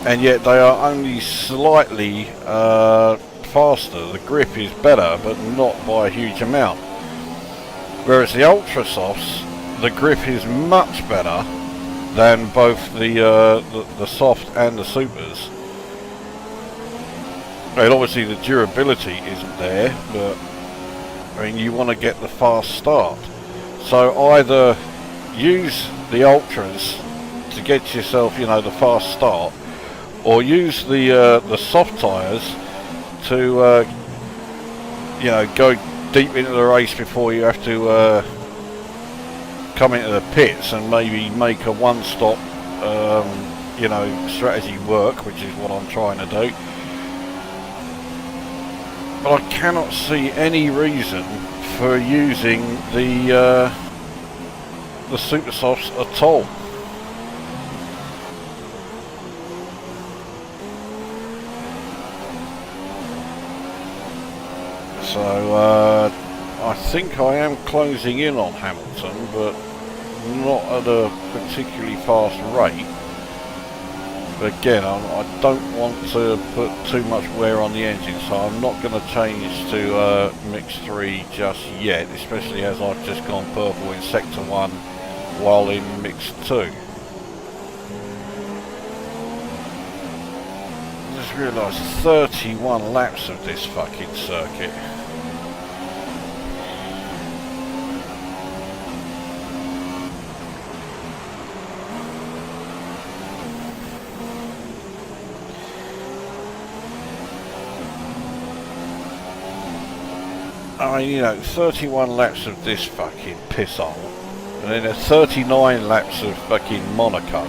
and yet they are only slightly faster. The grip is better, but not by a huge amount. Whereas the ultra softs, the grip is much better than both the soft and the supers. And obviously the durability isn't there, but I mean, you want to get the fast start. So either use the ultras to get yourself, you know, the fast start, or use the soft tyres to you know, go deep into the race before you have to come into the pits and maybe make a one-stop you know, strategy work, which is what I'm trying to do. But I cannot see any reason for using the the super softs at all. So I think I am closing in on Hamilton, but not at a particularly fast rate. But again, I don't want to put too much wear on the engine, so I'm not going to change to Mix 3 just yet, especially as I've just gone purple in Sector 1 while in Mix 2. I just realised 31 laps of this fucking circuit. I mean, you know, 31 laps of this fucking pisshole, and then there's 39 laps of fucking Monaco,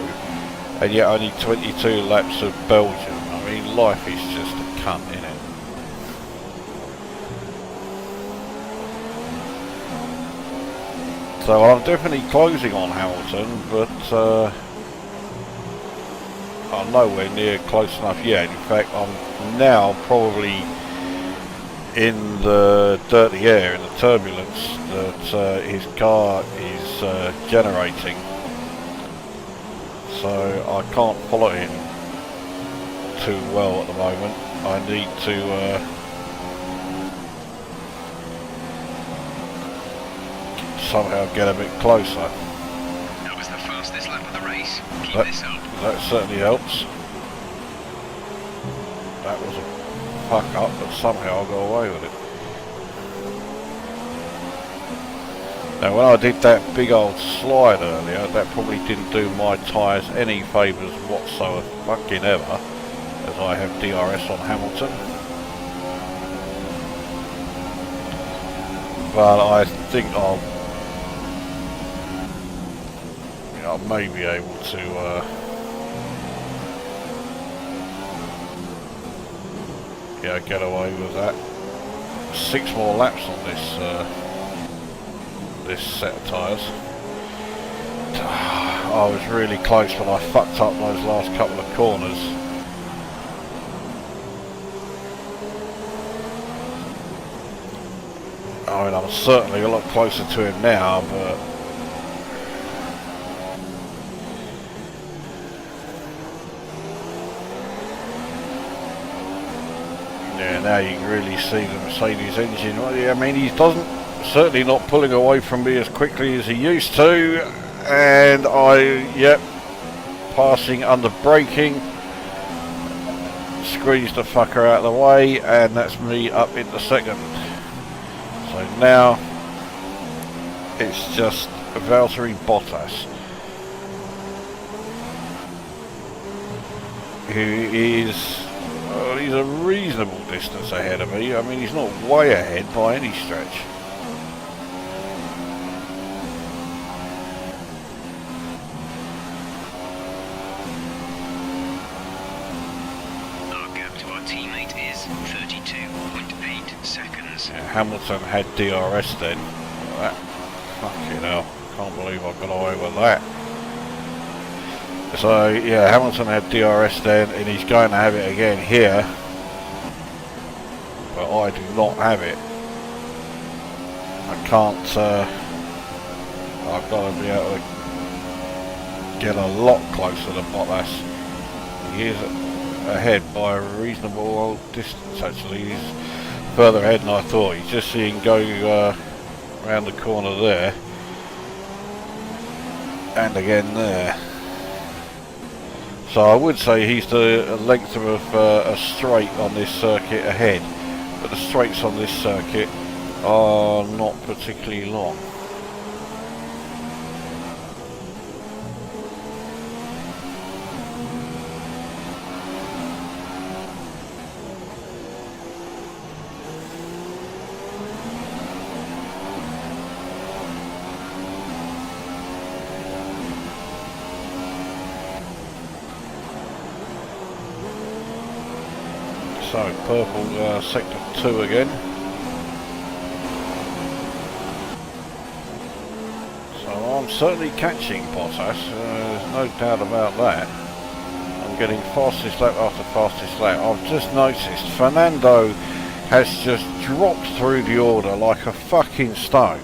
and yet only 22 laps of Belgium. I mean, life is just a cunt, innit? So I'm definitely closing on Hamilton, but I'm nowhere near close enough yet. In fact, I'm now probably in the dirty air, in the turbulence that his car is generating, so I can't follow him too well at the moment. I need to somehow get a bit closer. That was the fastest lap of the race. Keep this up. That certainly helps. That was a fuck up, but somehow I got away with it. Now when I did that big old slide earlier, that probably didn't do my tyres any favours whatsoever fucking ever, as I have DRS on Hamilton. But I think I may be able to yeah, get away with that. 6 more laps on this set of tyres. I was really close when I fucked up those last couple of corners. I mean, I'm certainly a lot closer to him now, but yeah, now you can really see the Mercedes engine. I mean, he certainly not pulling away from me as quickly as he used to, and yep, passing under braking, squeeze the fucker out of the way, and that's me up into second. So now it's just Valtteri Bottas, who is, he's a reasonable distance ahead of me. I mean, he's not way ahead by any stretch. Our gap to our teammate is 32.8 seconds. Yeah, Hamilton had DRS then. That, fucking hell, can't believe I got away with that. So yeah, Hamilton had DRS then, and he's going to have it again here, but I do not have it. I can't, I've got to be able to get a lot closer to Bottas. He is ahead by a reasonable old distance actually. He's further ahead than I thought. You just see him go around the corner there, and again there. So I would say he's the length of a straight on this circuit ahead, but the straights on this circuit are not particularly long. So purple sector 2 again. So I'm certainly catching Bottas, there's no doubt about that. I'm getting fastest lap after fastest lap. I've just noticed Fernando has just dropped through the order like a fucking stone.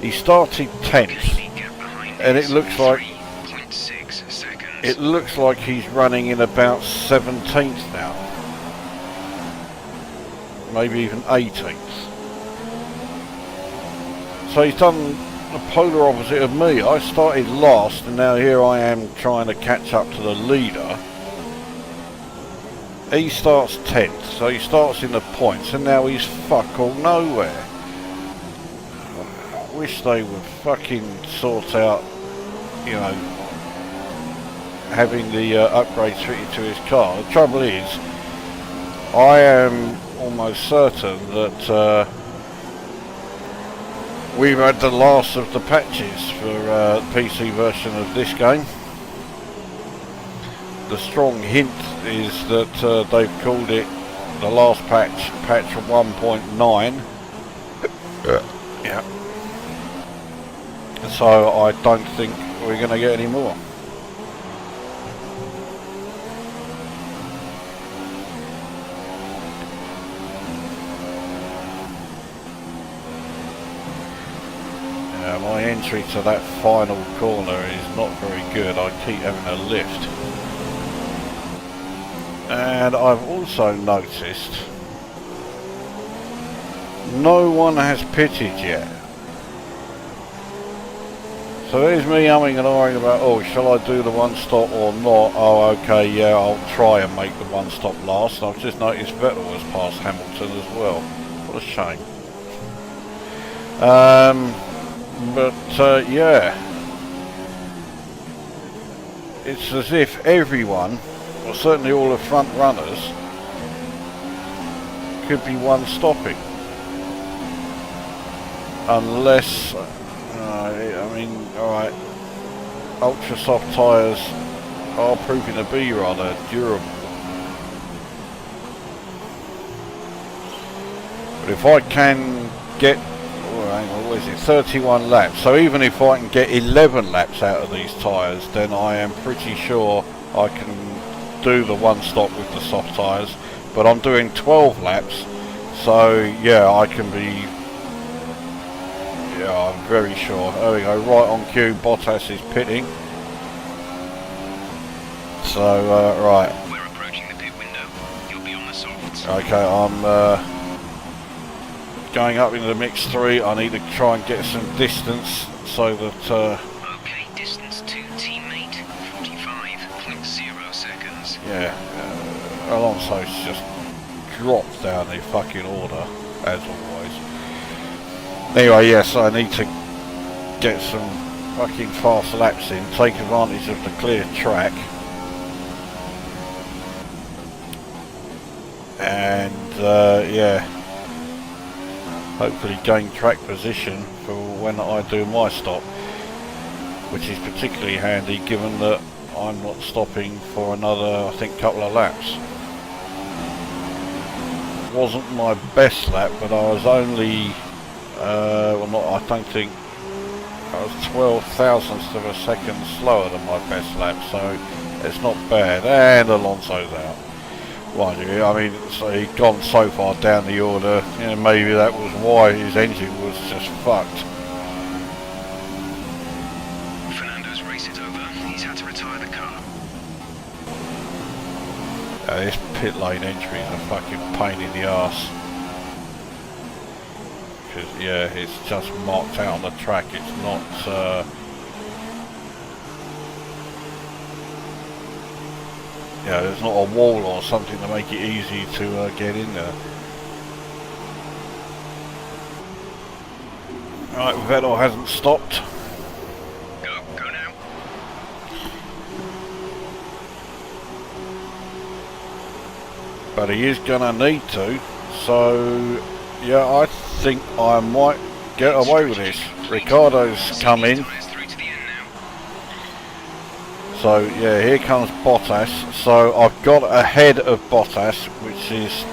He started 10th, and it looks like he's running in about 17th now, maybe even 18th. So he's done the polar opposite of me. I started last, and now here I am trying to catch up to the leader. He starts 10th, so he starts in the points, and now he's fuck all nowhere. I wish they would fucking sort out, you know, having the upgrades fitted to his car. The trouble is, I am almost certain that we've had the last of the patches for the PC version of this game. The strong hint is that they've called it the last patch, patch 1.9. Yeah. So I don't think we're going to get any more. My entry to that final corner is not very good. I keep having a lift. And I've also noticed no one has pitted yet. So there's me umming and ahhing about, oh, shall I do the one stop or not? Oh, okay, yeah, I'll try and make the one stop last. I've just noticed Vettel has passed Hamilton as well. What a shame. But yeah, it's as if everyone, or certainly all the front runners, could be one stopping, unless I mean, alright, ultra soft tyres are proving to be rather durable, but if I can get, hang on, what is it, 31 laps, so even if I can get 11 laps out of these tyres, then I am pretty sure I can do the one stop with the soft tyres. But I'm doing 12 laps, so yeah, I can be, yeah, I'm very sure. There we go, right on cue, Bottas is pitting. So right, We're approaching the pit window. You'll be on the softs. okay, I'm going up into the mix 3. I need to try and get some distance so that Okay, distance to teammate 45.0 seconds. yeah, Alonso's just dropped down the fucking order as always. Anyway, yes, I need to get some fucking fast laps in, take advantage of the clear track, and yeah, hopefully gain track position for when I do my stop, which is particularly handy given that I'm not stopping for another, I think, couple of laps. Wasn't my best lap, but I was only, well, not, I don't think, I was 12 thousandths of a second slower than my best lap, so it's not bad. And Alonso's out. Mind you, I mean, so he'd gone so far down the order, you know, maybe that was why his engine was just fucked. Fernando's race it over. He's had to retire the car. This pit lane entry is a fucking pain in the arse. Because, yeah, it's just marked out on the track, it's not, yeah, there's not a wall or something to make it easy to get in there. Right, Vettel hasn't stopped. Go now. But he is gonna need to, so yeah, I think I might get away with this. Ricardo's come in, Through to the end now. so yeah, here comes Bottas. So I've got ahead of Bottas, which is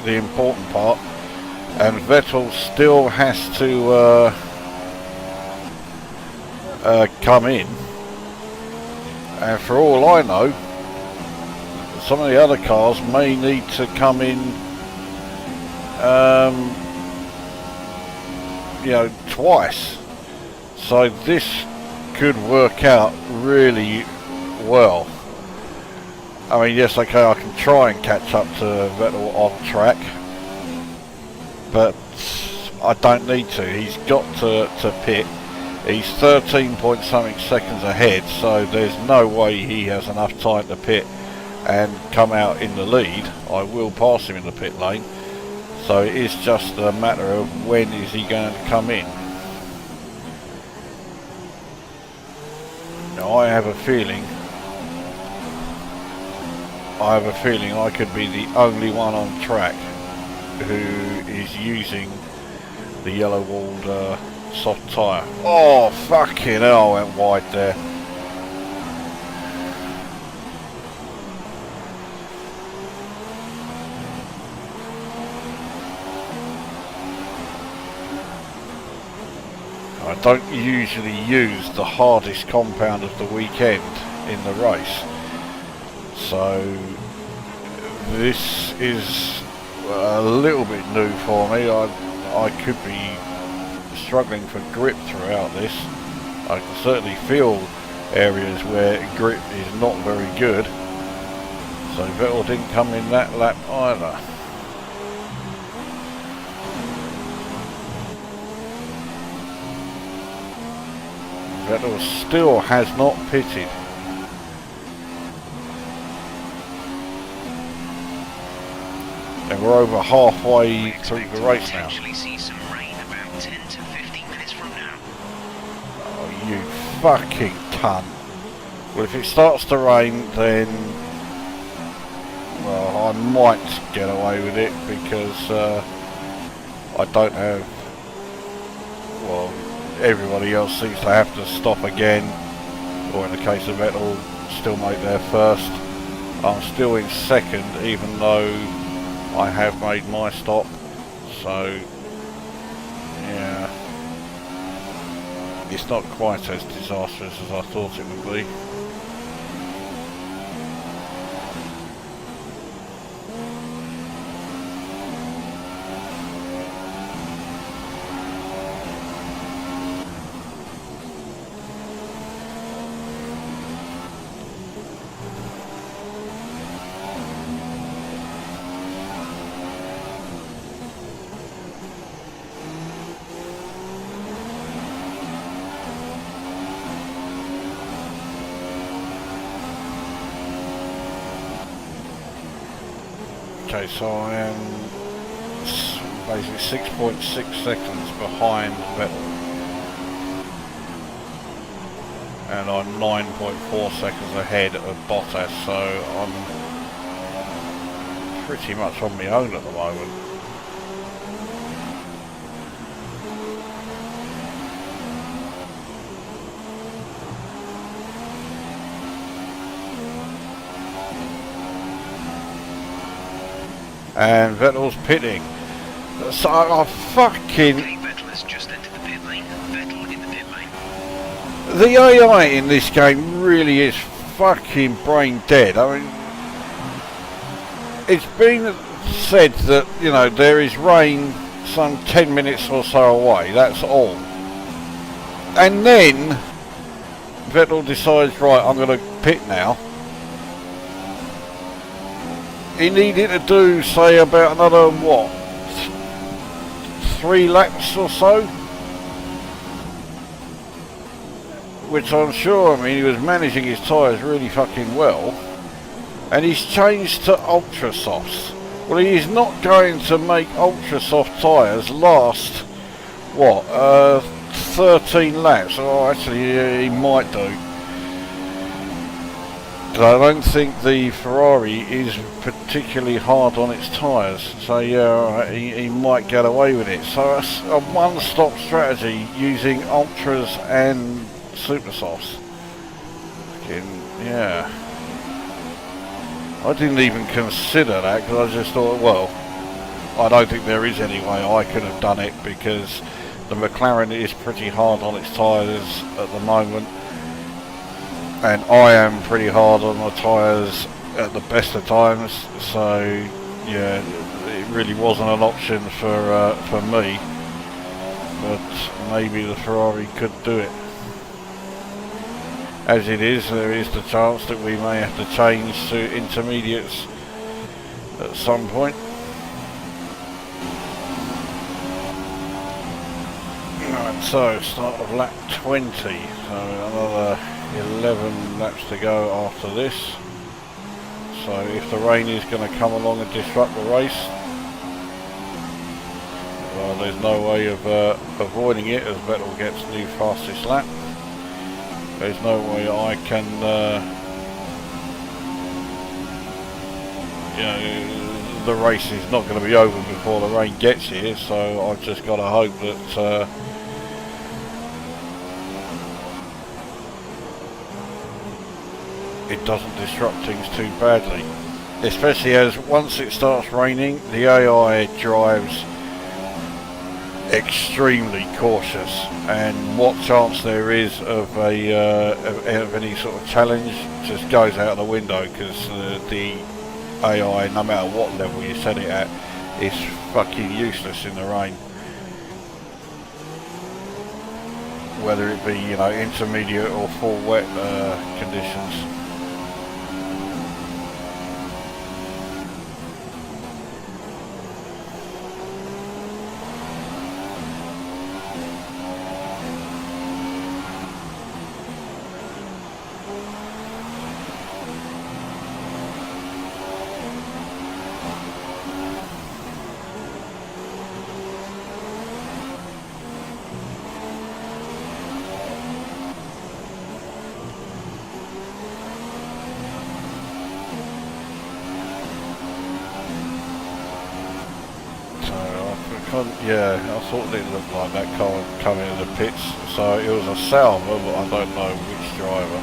the important part, and Vettel still has to come in, and for all I know, some of the other cars may need to come in, you know, twice. So this could work out really well. I mean, yes, okay, I can try and catch up to Vettel on track, but I don't need to. He's got to pit. He's 13 point something seconds ahead, so there's no way he has enough time to pit and come out in the lead. I will pass him in the pit lane, so it is just a matter of when is he going to come in. Now I have a feeling I could be the only one on track who is using the yellow walled soft tyre. Oh fucking hell, I went wide there. I don't usually use the hardest compound of the weekend in the race, so this is a little bit new for me. I could be struggling for grip throughout this. I can certainly feel areas where grip is not very good, so Vettel didn't come in that lap either. Vettel still has not pitted. And we're over halfway through the race now. See some rain about 10 to 15 minutes from now. Oh, you fucking cunt. Well, if it starts to rain, then, well, I might get away with it because I don't have, well, everybody else seems to have to stop again, or in the case of Vettel, still make their first. I'm still in second, even though I have made my stop, so yeah, it's not quite as disastrous as I thought it would be. Okay, so I am basically 6.6 seconds behind Vettel, and I'm 9.4 seconds ahead of Bottas, so I'm pretty much on my own at the moment. And Vettel's pitting. So I fucking... Okay, Vettel has just entered the pit lane. Vettel in the pit lane. The AI in this game really is fucking brain dead. I mean, it's been said that, you know, there is rain some 10 minutes or so away, that's all. And then Vettel decides, right, I'm going to pit now. He needed to do, say, about another, what, 3 laps or so? Which I'm sure, I mean, he was managing his tyres really fucking well. And he's changed to ultra softs. Well, he is not going to make ultra soft tyres last, what, 13 laps. Oh, actually, he might do. I don't think the Ferrari is particularly hard on its tyres, so yeah, he might get away with it. So it's a one-stop strategy using ultras and super softs. Yeah, I didn't even consider that because I just thought, well, I don't think there is any way I could have done it because the McLaren is pretty hard on its tyres at the moment, and I am pretty hard on my tyres at the best of times, so yeah, it really wasn't an option for me, but maybe the Ferrari could do it. As it is, there is the chance that we may have to change to intermediates at some point. Right, so start of lap 20, so another 11 laps to go after this. So if the rain is going to come along and disrupt the race, well, there's no way of avoiding it, as Vettel gets new fastest lap. There's no way I can, you know, the race is not going to be over before the rain gets here, so I've just got to hope that it doesn't disrupt things too badly. Especially as once it starts raining, the AI drives extremely cautious, and what chance there is of of any sort of challenge just goes out the window, because the AI, no matter what level you set it at, is fucking useless in the rain. Whether it be, you know, intermediate or full wet conditions. Yeah, I thought it looked like that car coming in the pits, so it was a Salva, but I don't know which driver.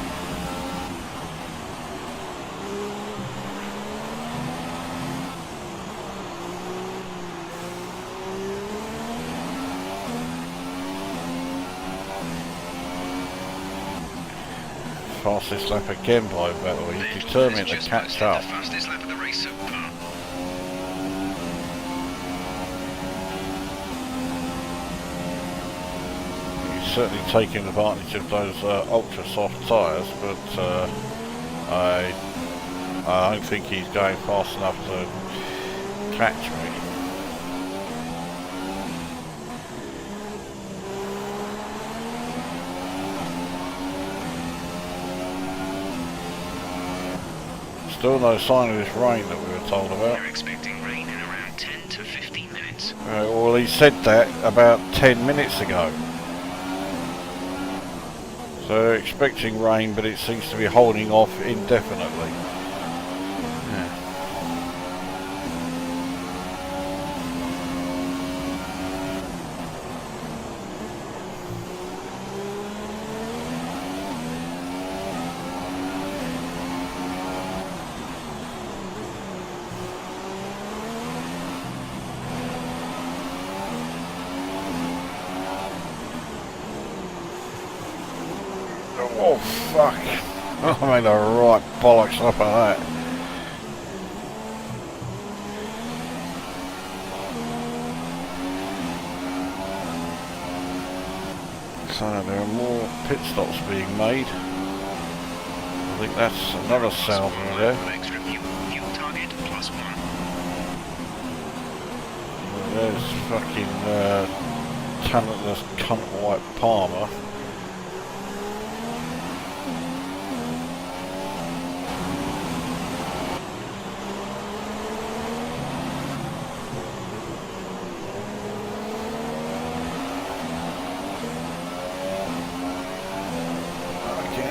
Fastest lap again by Vettel, he's determined to catch up. Fastest lap of the race so far. Certainly taking advantage of those ultra soft tyres, but I don't think he's going fast enough to catch me. Still no sign of this rain that we were told about. We're expecting rain in around 10 to 15 minutes. Well, he said that about 10 minutes ago. So they're expecting rain, but it seems to be holding off indefinitely. Yeah. Oh fuck, I made a right bollocks up of that. So there are more pit stops being made. I think that's another Salva there. Extra fuel target +1. There's fucking talentless cunt white Palmer.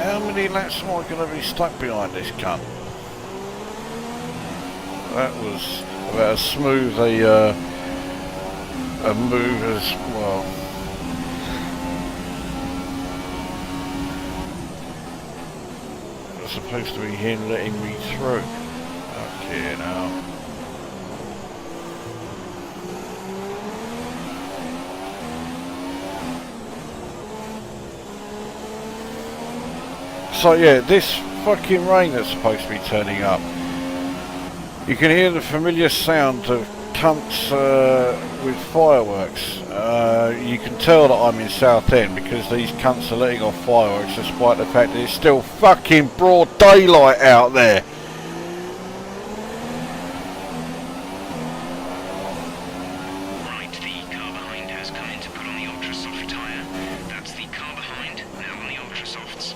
How many laps am I going to be stuck behind this cunt? That was about as smooth a move as, well. It was supposed to be him letting me through. Okay, now. So yeah, this fucking rain that's supposed to be turning up. You can hear the familiar sound of cunts with fireworks. You can tell that I'm in Southend because these cunts are letting off fireworks despite the fact that it's still fucking broad daylight out there. Right, the car behind has come in to put on the ultra-soft tyre. That's the car behind, now on the ultra-softs.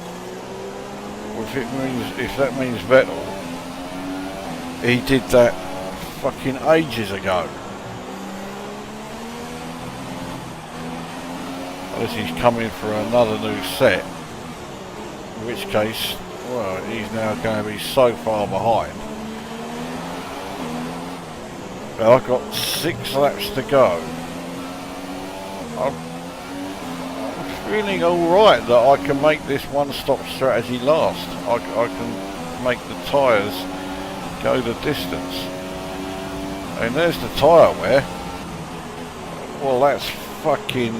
If that means Vettel, he did that fucking ages ago. Unless he's coming for another new set, in which case, well, he's now going to be so far behind. Well, I've got 6 laps to go. I'm feeling alright that I can make this one-stop strategy last. I can make the tyres go the distance. And there's the tyre wear. Well, that's fucking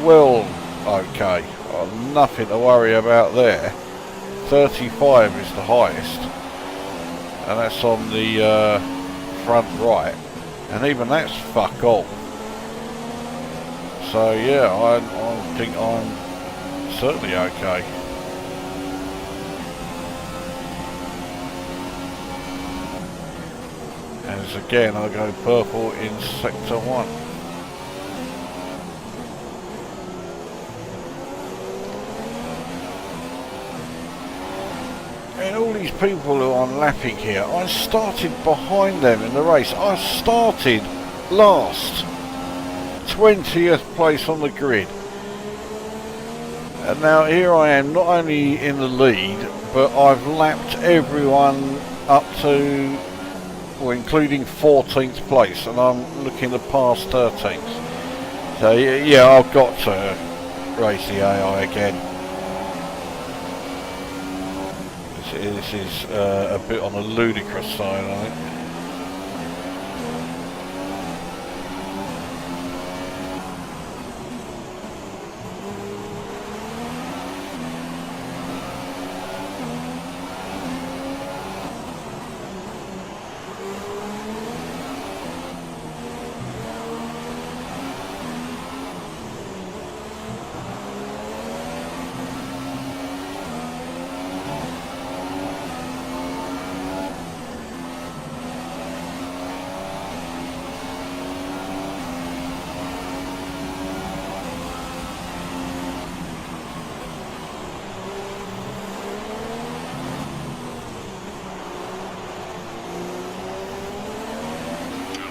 well okay. Nothing to worry about there. 35 is the highest, and that's on the front right, and even that's fuck all. So yeah, I think I'm certainly okay. As again, I go purple in sector 1. And all these people who I'm lapping here, I started behind them in the race. I started last, 20th place on the grid. And now here I am, not only in the lead, but I've lapped everyone up to, well, including 14th place, and I'm looking to pass 13th. So yeah, I've got to race the AI again. This is a bit on the ludicrous side, I think.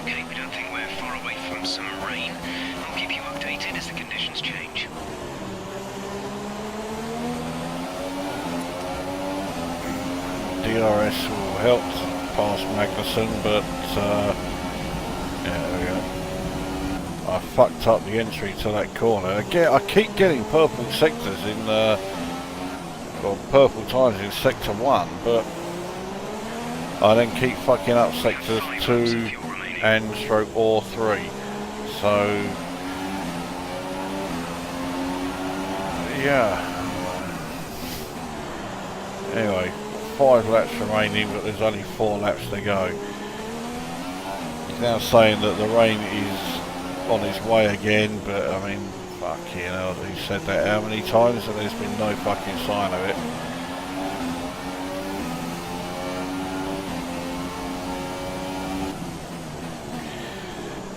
Okay, we don't think we're far away from some rain. I'll keep you updated as the conditions change. DRS will help past Magnussen, but yeah, there we go. I fucked up the entry to that corner. Again, I keep getting purple sectors in, or purple tyres in sector 1, but I then keep fucking up sectors 2 and stroke or 3. So yeah. Anyway, 5 laps remaining, but there's only 4 laps to go. He's now saying that the rain is on its way again, but I mean, fuck, you know, he said that how many times and there's been no fucking sign of it.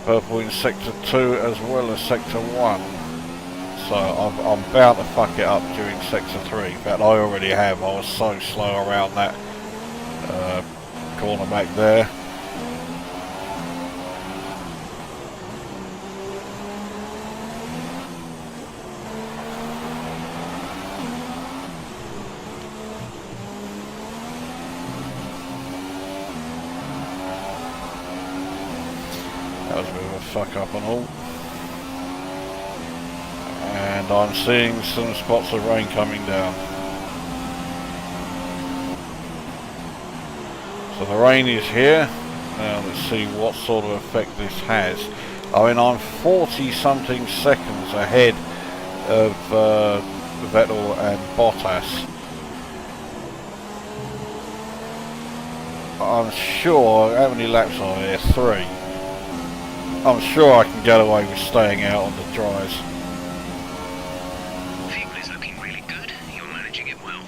Purple in sector 2 as well as sector 1. So I'm bound to fuck it up during sector 3. In fact, I already have. I was so slow around that corner back there. That was a bit of a fuck up and all. And I'm seeing some spots of rain coming down. So the rain is here. Now let's see what sort of effect this has. I mean, I'm 40 something seconds ahead of Vettel and Bottas. I'm sure, how many laps are there? 3. I'm sure I can get away with staying out on the dries. Vehicle is looking really good. You're managing it well.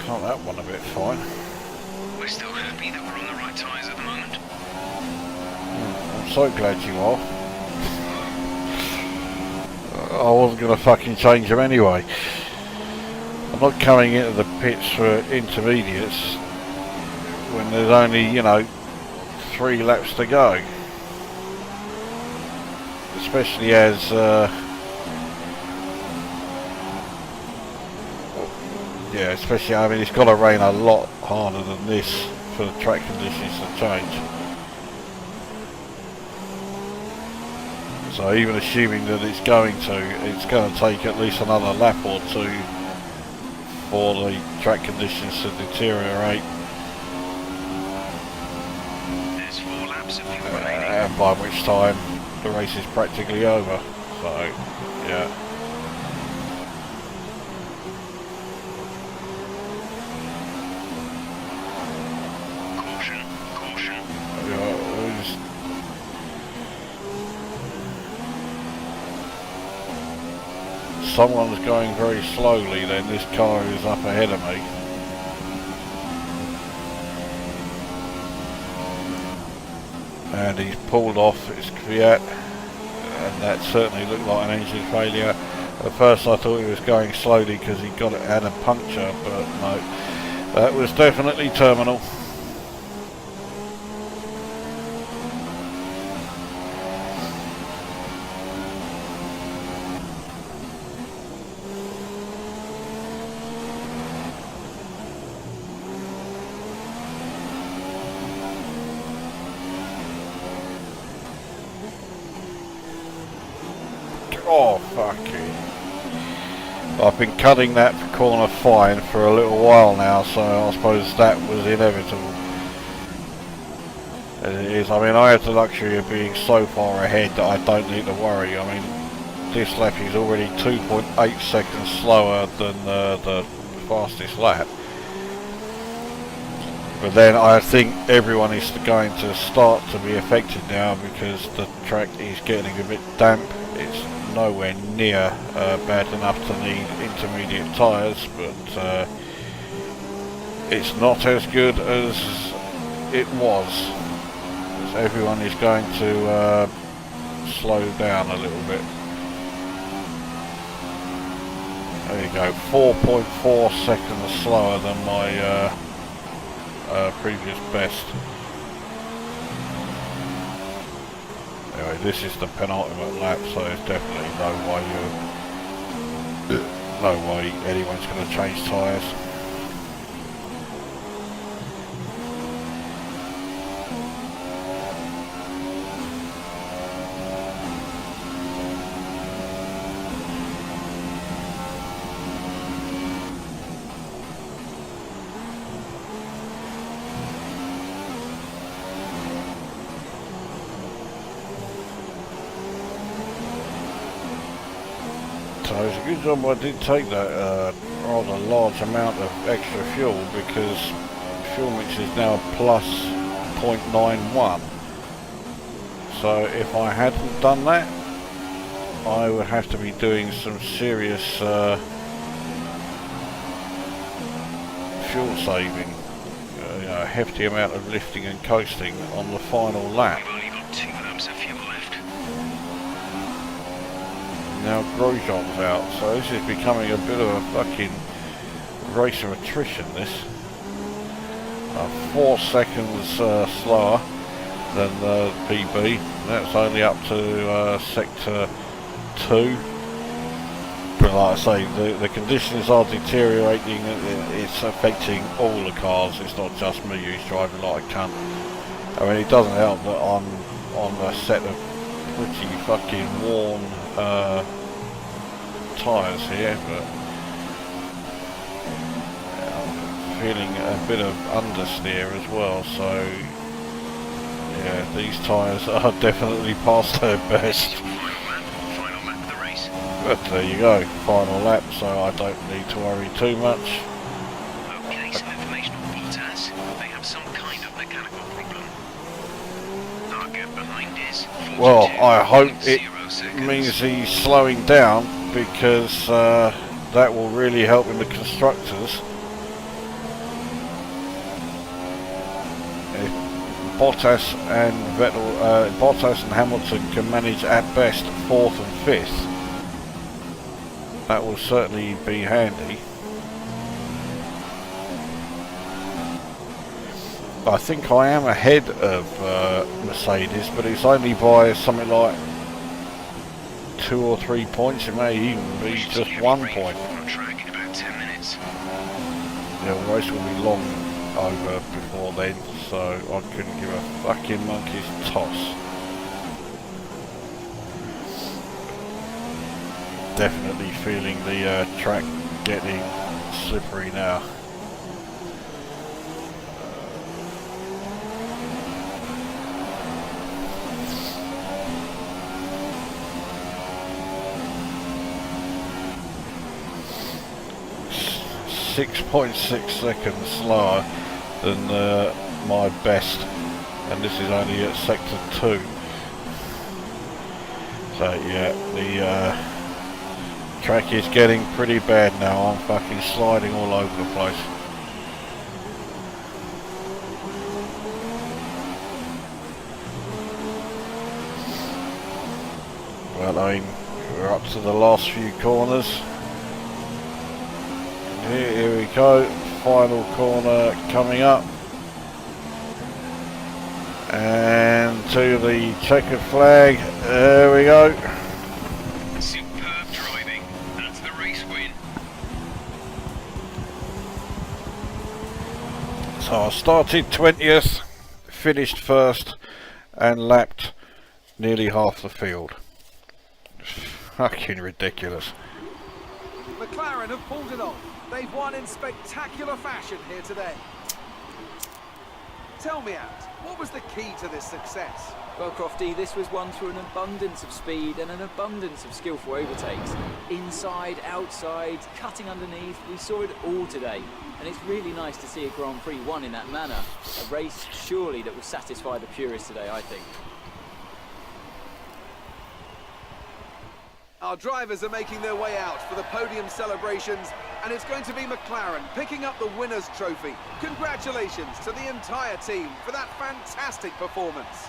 Can't that one a bit fine. We're still happy that we're on the right tyres at the moment. I'm so glad you are. I wasn't going to fucking change them anyway. I'm not coming into the pits for intermediates when there's only, you know, 3 laps to go. Especially as yeah, especially, I mean, it's got to rain a lot harder than this for the track conditions to change. So even assuming that it's going to take at least another lap or 2 for the track conditions to deteriorate. There's 4 laps of fuel remaining. And by which time the race is practically over. So, yeah. Caution. Someone's going very slowly, then this car is up ahead of me. And he's pulled off his Fiat, and that certainly looked like an engine failure. At first I thought he was going slowly because he had a puncture, but no, that was definitely terminal. Oh, fucking. I've been cutting that corner fine for a little while now, so I suppose that was inevitable. As it is, I mean, I have the luxury of being so far ahead that I don't need to worry. I mean, this lap is already 2.8 seconds slower than the fastest lap. But then I think everyone is going to start to be affected now because the track is getting a bit damp. It's nowhere near bad enough to need intermediate tyres, but it's not as good as it was. As everyone is going to slow down a little bit. There you go, 4.4 seconds slower than my previous best. Anyway, this is the penultimate lap, so there's definitely no way anyone's going to change tyres. So it's a good job I did take that rather large amount of extra fuel, because fuel mix is now plus 0.91. So if I hadn't done that, I would have to be doing some serious fuel saving, a hefty amount of lifting and coasting on the final lap. We've only got 2 laps of fuel left. Now Grosjean's out, so this is becoming a bit of a fucking race of attrition, this. 4 seconds slower than the PB. That's only up to sector 2. But like I say, the conditions are deteriorating. It's affecting all the cars. It's not just me who's driving like a cunt. I mean, it doesn't help that I'm on a set of pretty fucking worn tyres here, but I'm feeling a bit of understeer as well, so yeah, these tyres are definitely past their best. Final lap of the race. But there you go, final lap, so I don't need to worry too much. Okay, some information on Bottas. They have some kind of mechanical problem. Our gap behind is 42.0 Well, I hope it seconds. means he's slowing down, because that will really help in the constructors. If Bottas and Bottas and Hamilton can manage at best 4th and 5th, that will certainly be handy. I think I am ahead of Mercedes, but it's only by something like 2 or 3 points. It may even be just 1 point. On track in about 10 minutes. The race will be long over before then, so I couldn't give a fucking monkey's toss. Definitely feeling the track getting slippery now. Uh, 6.6 seconds slower than my best, and this is only at sector 2. So yeah, the track is getting pretty bad now. I'm fucking sliding all over the place. Well, I mean, we're up to the last few corners. Here we go, final corner coming up. And to the checkered flag, there we go. Superb driving. That's the race win. So I started 20th, finished 1st, and lapped nearly half the field. Fucking ridiculous. McLaren have pulled it off. They've won in spectacular fashion here today. Tell me, Ant, what was the key to this success? Well, Crofty, this was won through an abundance of speed and an abundance of skillful overtakes. Inside, outside, cutting underneath, we saw it all today. And it's really nice to see a Grand Prix won in that manner. A race, surely, that will satisfy the purists today, I think. Our drivers are making their way out for the podium celebrations, and it's going to be McLaren picking up the winner's trophy. Congratulations to the entire team for that fantastic performance.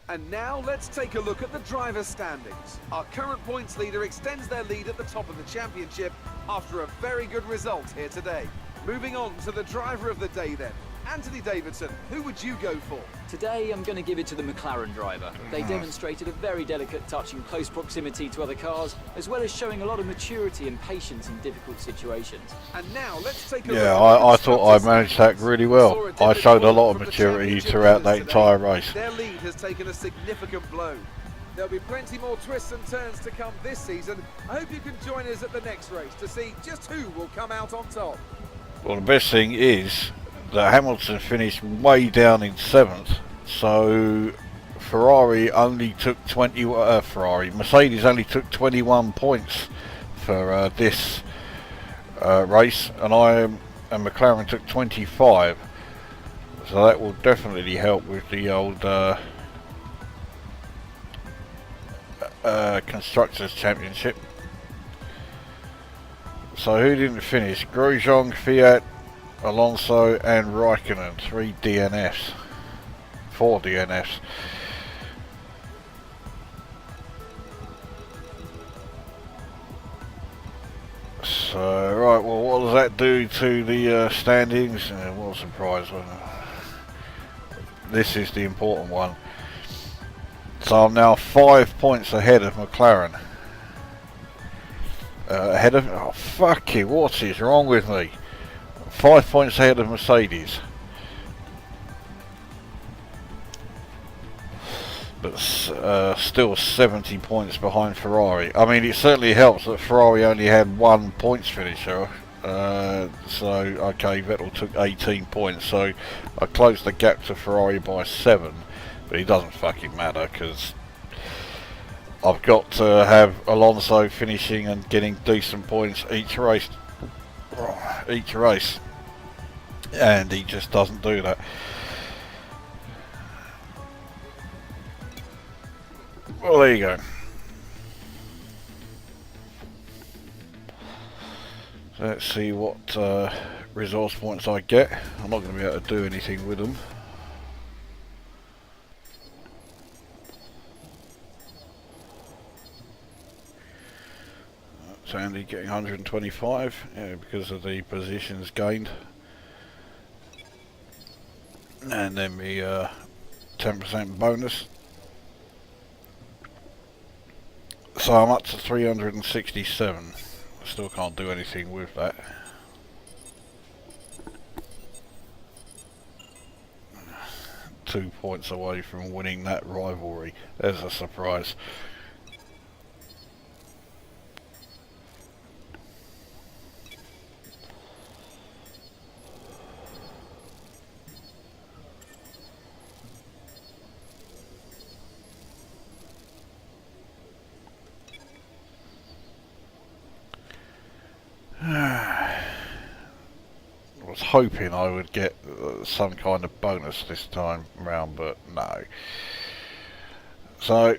And now let's take a look at the driver's standings. Our current points leader extends their lead at the top of the championship after a very good result here today. Moving on to the driver of the day then. Anthony Davidson, who would you go for? Today, I'm going to give it to the McLaren driver. They demonstrated a very delicate touch in close proximity to other cars, as well as showing a lot of maturity and patience in difficult situations. And now let's take a Yeah, look at I the thought I managed that really well. Saw a I different showed a form lot of from the maturity championship throughout that leaders entire today. race. Their lead has taken a significant blow. There'll be plenty more twists and turns to come this season. I hope you can join us at the next race to see just who will come out on top. Well, the best thing is that Hamilton finished way down in 7th, so Mercedes only took 21 points for this race, and McLaren took 25. So that will definitely help with the old Constructors' Championship. So who didn't finish? Grosjean, Fiat, Alonso and Raikkonen, 4 DNFs. So, right, well, what does that do to the standings? What a surprise. This is the important one. So I'm now 5 points ahead of McLaren. Oh, fuck you, what is wrong with me? 5 points ahead of Mercedes. But still 70 points behind Ferrari. I mean, it certainly helps that Ferrari only had 1 points finisher. So, okay, Vettel took 18 points, so I closed the gap to Ferrari by 7. But it doesn't fucking matter, because I've got to have Alonso finishing and getting decent points each race. And he just doesn't do that. Well, there you go. So let's see what resource points I get. I'm not going to be able to do anything with them. So Andy getting 125, yeah, because of the positions gained. And then the 10% bonus. So I'm up to 367. Still can't do anything with that. Two points away from winning that rivalry. There's a surprise. I was hoping I would get some kind of bonus this time round, but no. So,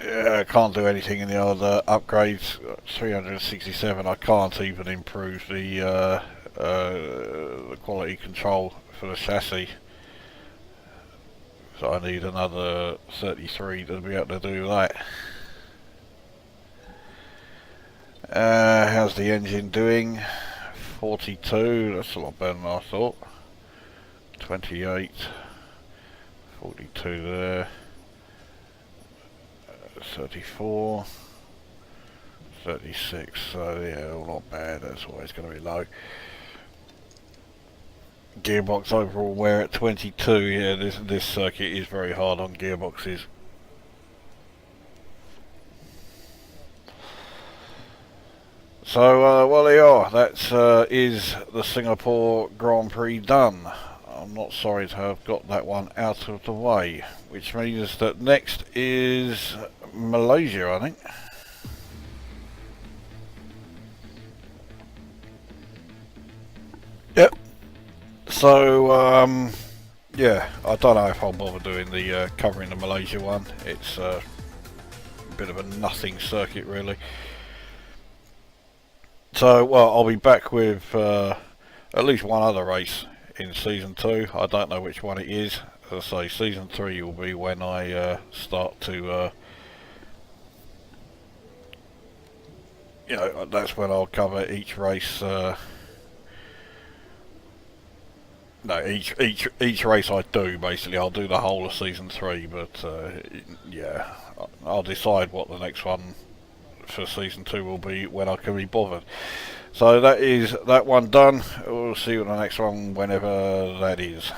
yeah, I can't do anything in the other upgrades. 367, I can't even improve the quality control for the chassis. So I need another 33 to be able to do that. How's the engine doing? 42, that's a lot better than I thought. 28, 42 there. 34, 36, so yeah, not bad, that's always going to be low. Gearbox overall wear at 22, yeah, this circuit is very hard on gearboxes. So, well, there you are. That is the Singapore Grand Prix done. I'm not sorry to have got that one out of the way, which means that next is Malaysia, I think. Yep. So, yeah, I don't know if I'll bother doing the covering the Malaysia one. It's a bit of a nothing circuit, really. So, well, I'll be back with at least one other race in Season 2. I don't know which one it is. As I say, Season 3 will be when I start to, you know, that's when I'll cover each race. No, each race I do, basically, I'll do the whole of Season 3, but, yeah, I'll decide what the next one for Season 2 will be when I can be bothered. So that is that one done. We'll see you on the next one whenever that is.